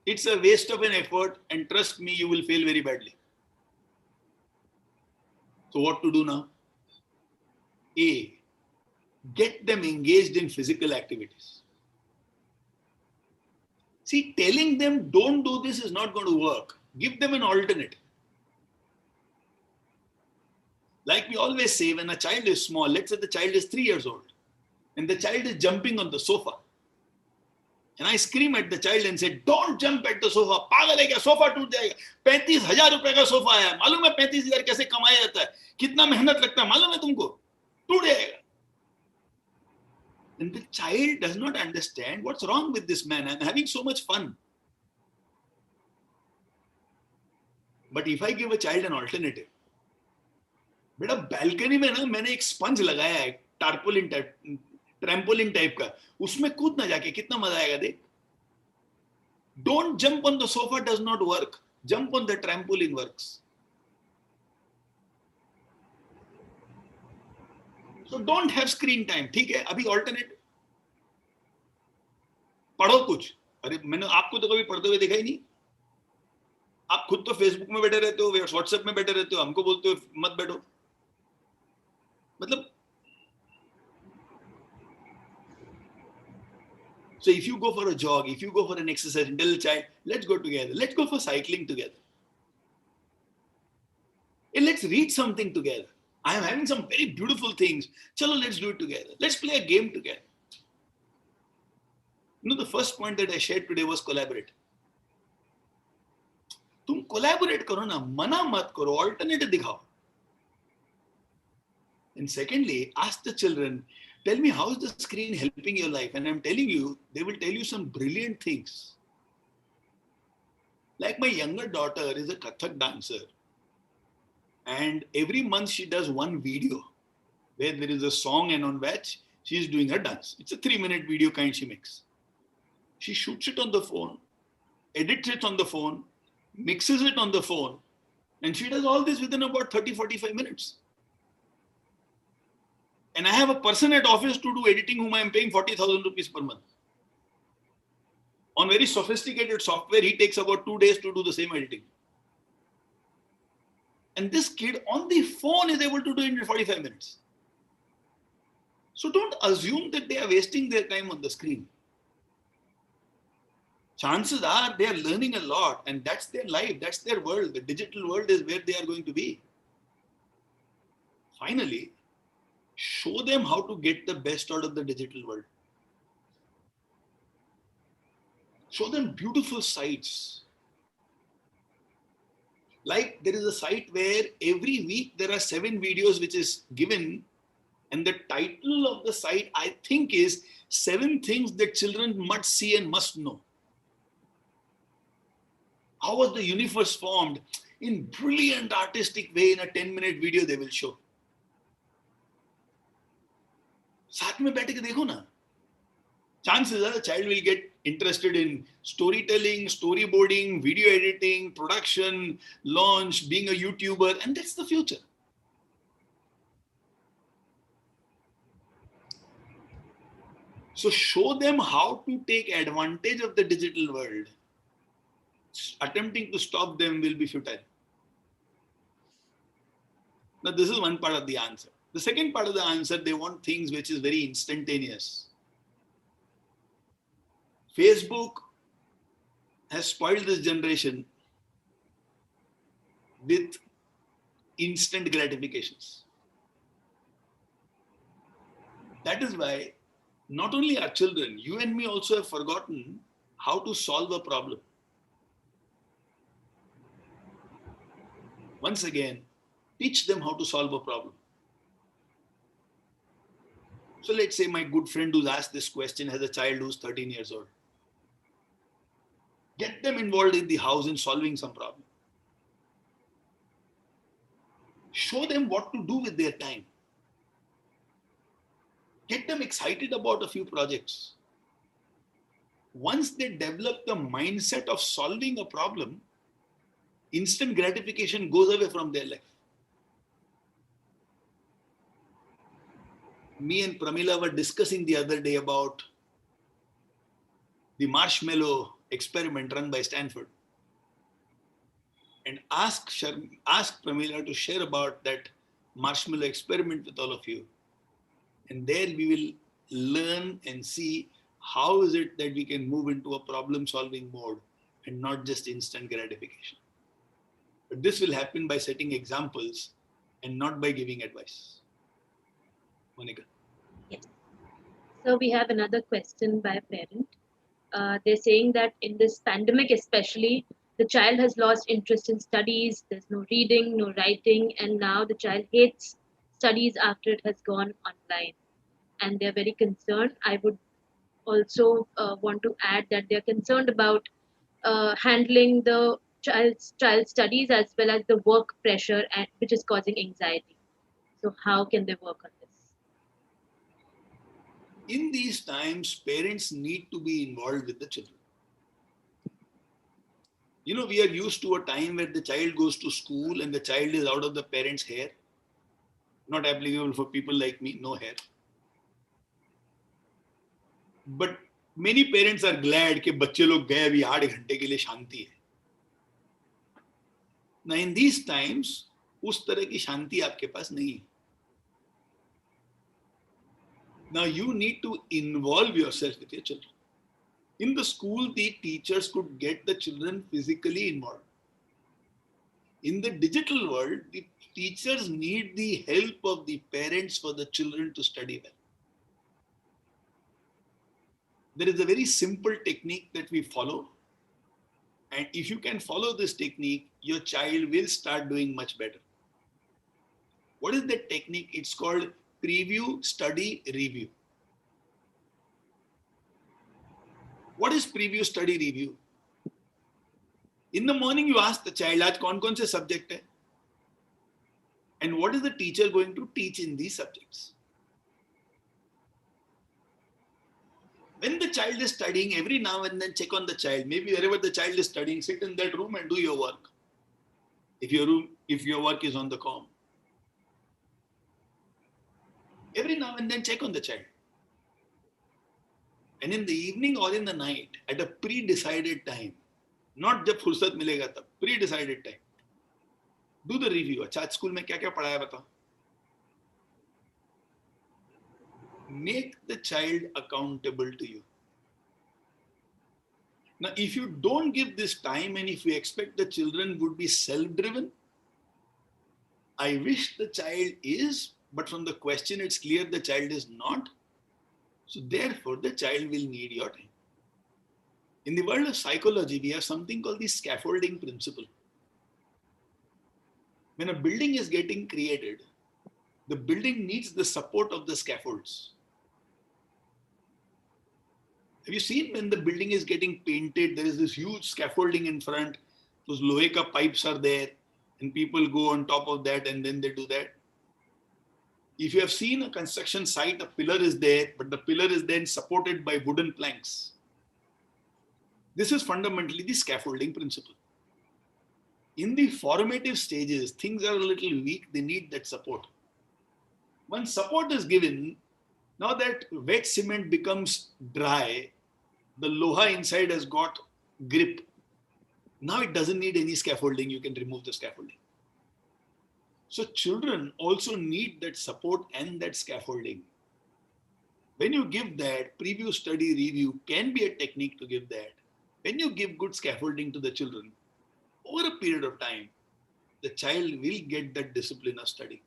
It's a waste of an effort, and trust me, you will fail very badly. So what to do now? A, get them engaged in physical activities. See, telling them don't do this is not going to work. Give them an alternative. Like we always say, when a child is small, let's say the child is 3 years old, and the child is jumping on the sofa. And I scream at the child and say, don't jump at the sofa. पागल है क्या? Sofa टूट जाएगा. 35,000 रुपए का sofa है. मालूम है 35,000 कैसे कमाया जाता है? कितना मेहनत लगता है? मालूम है तुमको? टूट जाएगा. And the child does not understand what's wrong with this man. I'm having so much fun. But if I give a child an alternative, बेटा balcony में ना मैंने एक sponge लगाया है, trampoline type का, उसमें कूद ना जाके कितना मजा आएगा देख. Don't jump on the sofa does not work. Jump on the trampoline works. So don't have screen time. ठीक है, अभी alternate. पढ़ो कुछ. अरे मैंने आपको तो कभी पढ़ते हुए देखा ही नहीं. आप खुद तो फेसबुक में बैठे रहते हो, व्हाट्सएप में बैठे रहते हो, हमको बोलते हो मत बैठो. मतलब so if you go for a jog, if you go for an exercise, tell the child, let's go together. Let's go for cycling together. And let's read something together. I am having some very beautiful things. Chalo, let's do it together. Let's play a game together. You know, the first point that I shared today was collaborate. तुम collaborate करो ना, मना मत करो, alternative दिखाओ. And secondly, ask the children, tell me how is the screen helping your life? And I'm telling you, they will tell you some brilliant things. Like my younger daughter is a Kathak dancer. And every month she does one video where there is a song and on which she is doing her dance. It's a 3-minute video kind she makes. She shoots it on the phone, edits it on the phone, mixes it on the phone, and she does all this within about 30-45 minutes. And I have a person at office to do editing whom I am paying 40,000 rupees per month. On very sophisticated software, he takes about 2 days to do the same editing. And this kid on the phone is able to do it in 45 minutes. So don't assume that they are wasting their time on the screen. Chances are they are learning a lot, and that's their life, that's their world. The digital world is where they are going to be. Finally, show them how to get the best out of the digital world. Show them beautiful sites. Like there is a site where every week there are 7 videos which is given, and the title of the site, I think, is 7 things that children must see and must know. How was the universe formed? In brilliant artistic way, in a 10-minute video they will show. साथ में बैठ के देखो ना. Chances are the child will get interested in storytelling, storyboarding, video editing, production, launch, being a YouTuber, and that's the future. So show them how to take advantage of the digital world. Attempting to stop them will be futile. Now, this is one part of the answer. The second part of the answer, they want things which is very instantaneous. Facebook has spoiled this generation with instant gratifications. That is why not only our children, you and me also have forgotten how to solve a problem. Once again, teach them how to solve a problem. So let's say my good friend who's asked this question has a child who's 13 years old. Get them involved in the house in solving some problem. Show them what to do with their time. Get them excited about a few projects. Once they develop the mindset of solving a problem, instant gratification goes away from their life. Me and Pramila were discussing the other day about the marshmallow experiment run by Stanford, and ask Pramila to share about that marshmallow experiment with all of you. And there we will learn and see how is it that we can move into a problem-solving mode and not just instant gratification. But this will happen by setting examples and not by giving advice. Monica. Yes. So we have another question by a parent. They're saying that in this pandemic especially, the child has lost interest in studies, there's no reading, no writing, and now the child hates studies after it has gone online. And they're very concerned. I would also want to add that they're concerned about handling the child's studies as well as the work pressure, which is causing anxiety. So how can they work on this? In these times, parents need to be involved with the children. You know, we are used to a time where the child goes to school and the child is out of the parent's hair. Not applicable for people like me, no hair. But many parents are glad कि बच्चे लोग गए अभी 8 घंटे के लिए शांति है. Now in these times, उस तरह की शांति आपके पास नहीं है. Now you need to involve yourself with your children. In the school, the teachers could get the children physically involved. In the digital world, the teachers need the help of the parents for the children to study well. There is a very simple technique that we follow. And if you can follow this technique, your child will start doing much better. What is that technique? It's called preview, study, review. What is preview, study, review? In the morning, you ask the child, आज कौन-कौन से subject है? And what is the teacher going to teach in these subjects? When the child is studying, every now and then check on the child. Maybe wherever the child is studying, sit in that room and do your work. If your work is on the com. Every now and then check on the child. And in the evening or in the night, at a pre-decided time, not जब फुर्सत मिलेगा तब, pre-decided time, do the review. अच्छा आज school में क्या क्या पढ़ाया बता. Make the child accountable to you. Now, if you don't give this time and if you expect the children would be self-driven, I wish the child is, but from the question it's clear the child is not. So therefore, the child will need your time. In the world of psychology, we have something called the scaffolding principle. When a building is getting created, the building needs the support of the scaffolds. Have you seen when the building is getting painted, there is this huge scaffolding in front, those lohe ka pipes are there, and people go on top of that and then they do that. If you have seen a construction site, a pillar is there, but the pillar is then supported by wooden planks. This is fundamentally the scaffolding principle. In the formative stages, things are a little weak, they need that support. Once support is given, now that wet cement becomes dry, the loha inside has got grip. Now it doesn't need any scaffolding, you can remove the scaffolding. So children also need that support and that scaffolding. When you give that, preview, study, review can be a technique to give that. When you give good scaffolding to the children, over a period of time, the child will get that discipline of study.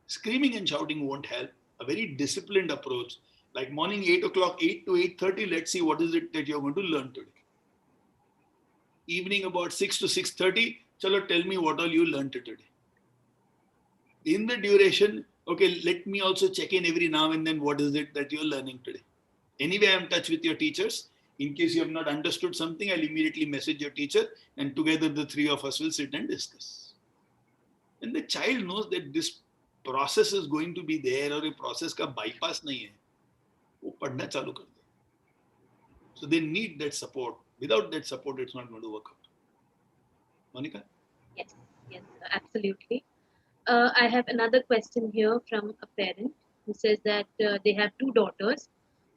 Screaming and shouting won't help. A very disciplined approach, like morning 8 o'clock, 8 to 8:30, let's see what is it that you're going to learn today. Evening about 6 to 6:30, chalo, tell me what all you learned today. In the duration, okay, let me also check in every now and then, what is it that you're learning today. Anyway, I'm in touch with your teachers. In case you have not understood something, I'll immediately message your teacher and together the three of us will sit and discuss. And the child knows that this process is going to be there और ये process का bypass नहीं है, वो पढ़ना चालू कर दे. So they need that support. Without that support, it's not going to work out. Monica? Yes, absolutely. I have another question here from a parent who says that they have two daughters.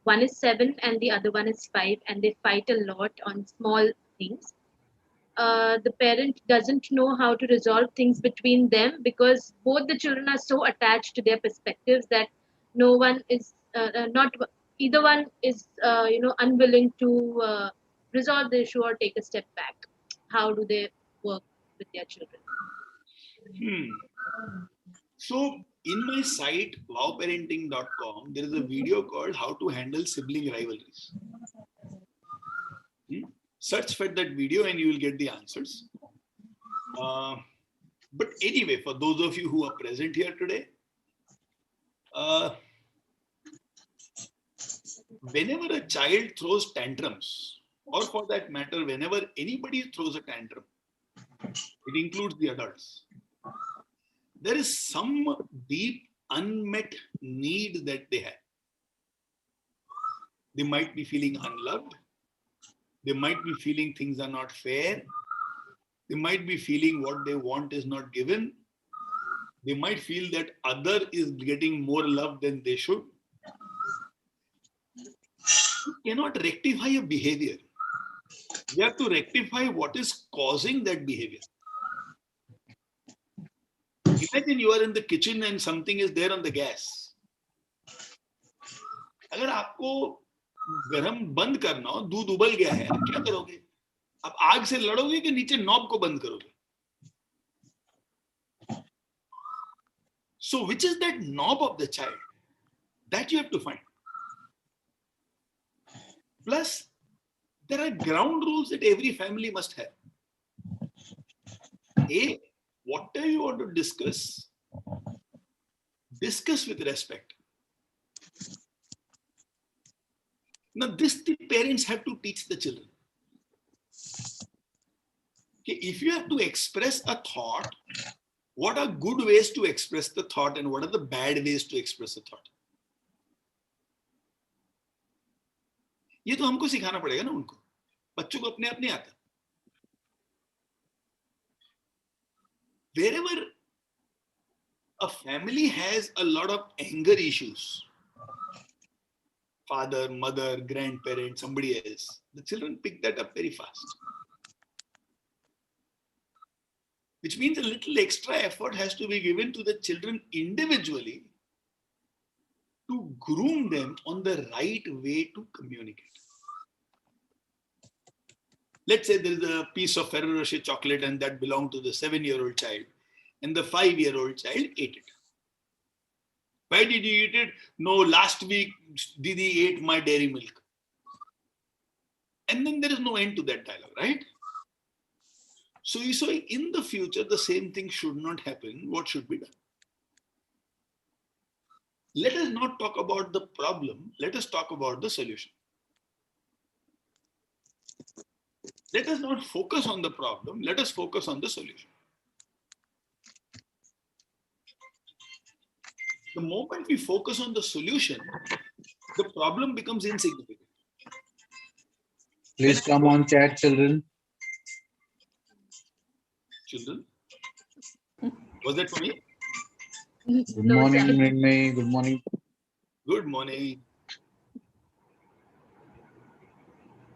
One is 7 and the other one is 5, and they fight a lot on small things. The parent doesn't know how to resolve things between them because both the children are so attached to their perspectives that no one is either one is unwilling to resolve the issue or take a step back. How do they work with their children? So in my site wowparenting.com, there is a video called How to Handle Sibling Rivalries. Search for that video and you will get the answers. But anyway, for those of you who are present here today, whenever a child throws tantrums, or for that matter, whenever anybody throws a tantrum, it includes the adults, there is some deep unmet need that they have. They might be feeling unloved. They might be feeling things are not fair. They might be feeling what they want is not given. They might feel that other is getting more love than they should. You cannot rectify a behavior. You have to rectify what is causing that behavior. Imagine you are in the kitchen and something is there on the gas. अगर आपको गरम बंद करना हो, दूध उबल गया है, क्या करोगे? आप आग से लड़ोगे कि नीचे नॉब को बंद करोगे? So which is that knob of the child? That you have to find. Plus, there are ground rules that every family must have. A, whatever you want to discuss with respect. Now, this the parents have to teach the children. Okay, if you have to express a thought, what are good ways to express the thought and what are the bad ways to express the thought? ये तो हमको सिखाना पड़ेगा ना उनको. बच्चों को अपने आप नहीं आता. Wherever a family has a lot of anger issues, father, mother, grandparent, somebody else, the children pick that up very fast. Which means a little extra effort has to be given to the children individually to groom them on the right way to communicate. Let's say there is a piece of Ferrero Rocher chocolate and that belonged to the 7-year-old child, and the 5-year-old child ate it. Why did you eat it? No, last week Didi ate my dairy milk. And then there is no end to that dialogue, right? So you say in the future, the same thing should not happen. What should be done? Let us not talk about the problem. Let us talk about the solution. Let us not focus on the problem. Let us focus on the solution. The moment we focus on the solution, the problem becomes insignificant. Please come on chat, children. Children? Was that for me? Good No, morning, child. Mrinmay. Good morning. Good morning.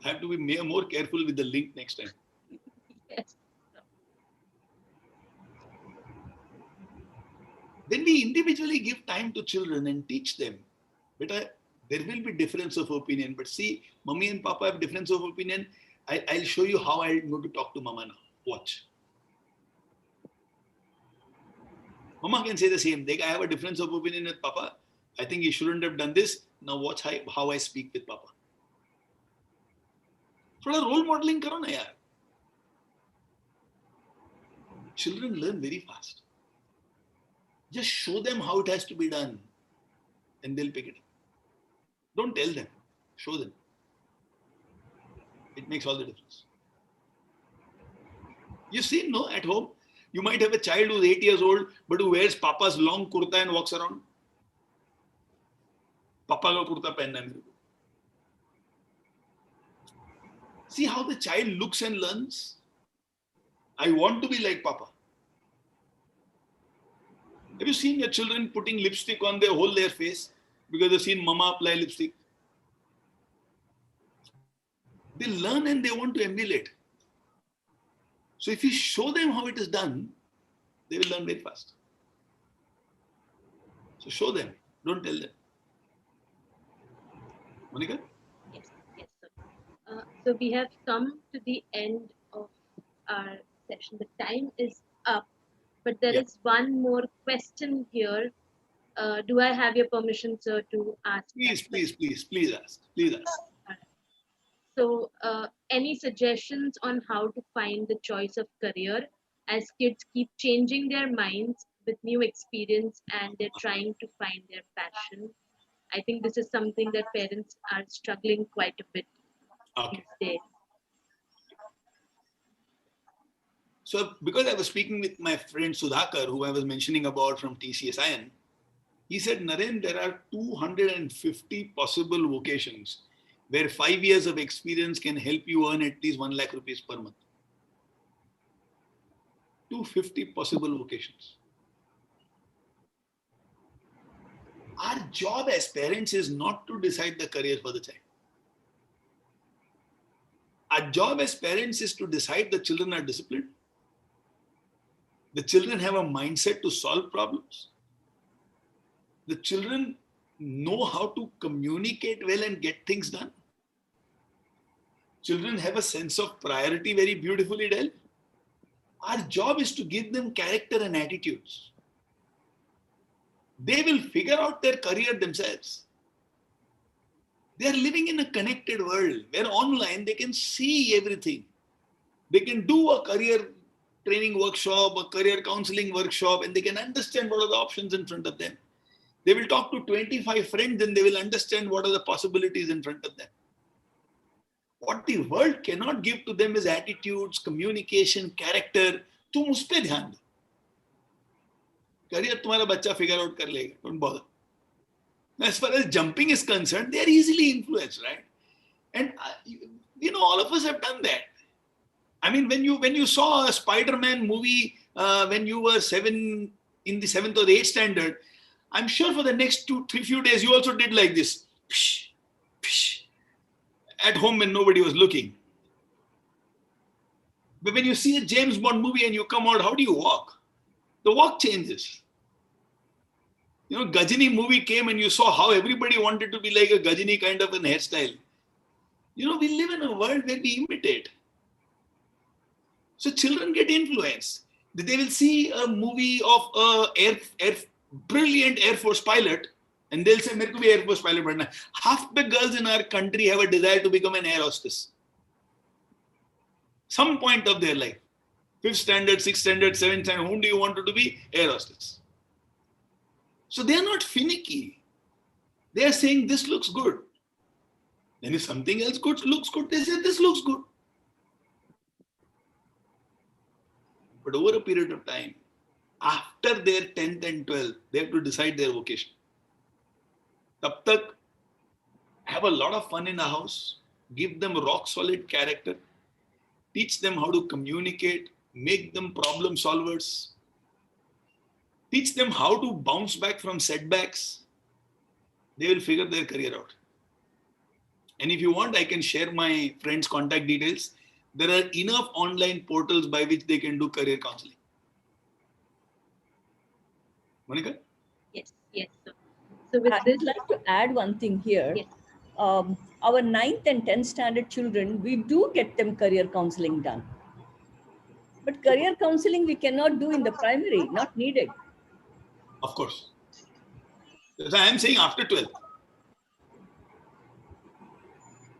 I have to be more careful with the link next time. Yes. Then we individually give time to children and teach them. But there will be difference of opinion. But see, mommy and papa have difference of opinion. I'll show you how I'm going to talk to mama now. Watch. Mama can say the same. I have a difference of opinion with papa. I think he shouldn't have done this. Now watch how I speak with papa. थोड़ा role modeling करो ना यार. Children learn very fast. Just show them how it has to be done and they'll pick it up. Don't tell them, show them. It makes all the difference. You see, no, at home, you might have a child who's 8 years old, but who wears papa's long kurta and walks around. Papa ka kurta pehenna hai mere ko. See how the child looks and learns. I want to be like papa. Have you seen your children putting lipstick on their whole face because they've seen mama apply lipstick? They learn and they want to emulate. So if you show them how it is done, they will learn very fast. So show them, don't tell them. Monica? Yes, sir. So we have come to the end of our session. The time is up, but there is one more question here. Do I have your permission, sir, to ask? Please ask. Please ask. So, any suggestions on how to find the choice of career as kids keep changing their minds with new experience and they're trying to find their passion? I think this is something that parents are struggling quite a bit Okay. these days. So because I was speaking with my friend Sudhakar, who I was mentioning about from TCSIN, he said, Naren, there are 250 possible vocations where 5 years of experience can help you earn at least 1 lakh rupees per month. 250 possible vocations. Our job as parents is not to decide the career for the child. Our job as parents is to decide the children are disciplined. The children have a mindset to solve problems. The children know how to communicate well and get things done. Children have a sense of priority very beautifully dealt. Our job is to give them character and attitudes. They will figure out their career themselves. They are living in a connected world where online they can see everything. They can do a career training workshop, a career counseling workshop, and they can understand what are the options in front of them. They will talk to 25 friends and they will understand what are the possibilities in front of them. What the world cannot give to them is attitudes, communication, character. तुम उस पे ध्यान दो. Career तुम्हारा बच्चा figure out कर लेगा. Don't bother. As far as jumping is concerned, they are easily influenced, right? And all of us have done that. I mean, when you saw a Spider-Man movie when you were in the 7th or the 8th standard, I'm sure for the next 2-3 few days you also did like this. psh, at home when nobody was looking. But when you see a James Bond movie and you come out, how do you walk? The walk changes. You know, Gajini movie came and you saw how everybody wanted to be like a Gajini kind of an hairstyle. You know, we live in a world where we imitate. So children get influenced. They will see a movie of a brilliant Air Force pilot and they'll say, "Mereko bhi Air Force pilot badna." Half the girls in our country have a desire to become an air hostess. Some point of their life. 5th standard, 6th standard, 7th standard, whom do you want to be? Air hostess. So they are not finicky. They are saying this looks good. Then if something else looks good, they say this looks good. But over a period of time, after their 10th and 12th, they have to decide their vocation. Tab tak, have a lot of fun in the house, give them rock solid character, teach them how to communicate, make them problem solvers, teach them how to bounce back from setbacks. They will figure their career out. And if you want, I can share my friends' contact details. There are enough online portals by which they can do career counseling. Monica? Yes, yes. So with I this, would like to add one thing here. Yes. Our 9th and 10th standard children, we do get them career counseling done. But career counseling we cannot do in the primary, not needed. Of course. That's why I am saying after 12th.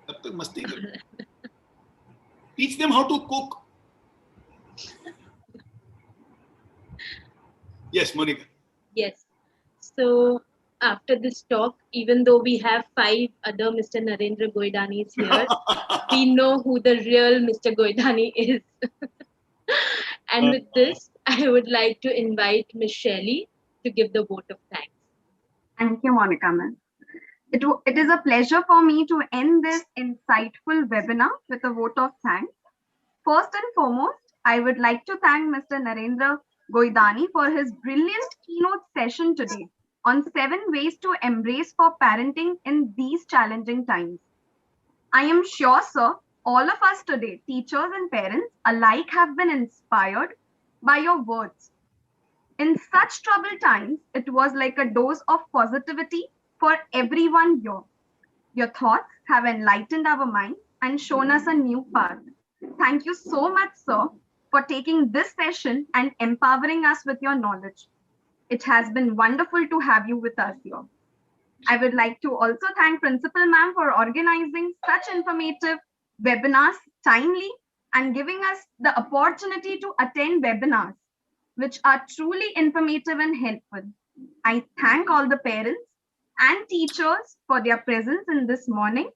Tab tak masti karo. Teach them how to cook. Yes, Monica. yes. So after this talk, even though we have 5 other Mr. Narendra Goidanis here, we know who the real Mr. Goidani is. And with this, I would like to invite Ms. Shelley to give the vote of thanks. Thank you, Monica ma'am. It is a pleasure for me to end this insightful webinar with a vote of thanks. First and foremost, I would like to thank Mr. Narendra Goidani for his brilliant keynote session today on 7 ways to embrace for parenting in these challenging times. I am sure, sir, all of us today, teachers and parents alike, have been inspired by your words. In such troubled times, it was like a dose of positivity for everyone here. Your thoughts have enlightened our minds and shown us a new path. Thank you so much, sir, for taking this session and empowering us with your knowledge. It has been wonderful to have you with us here. I would like to also thank Principal Ma'am for organizing such informative webinars timely and giving us the opportunity to attend webinars, which are truly informative and helpful. I thank all the parents and teachers for their presence in this morning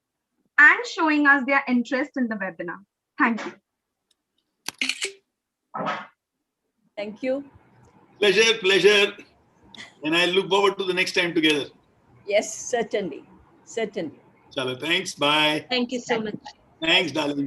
and showing us their interest in the webinar. Thank you. Thank you. Pleasure, pleasure. And I look forward to the next time together. Yes, certainly. Certainly. Chalo, thanks. Bye. Thank you so much. Thanks, darling.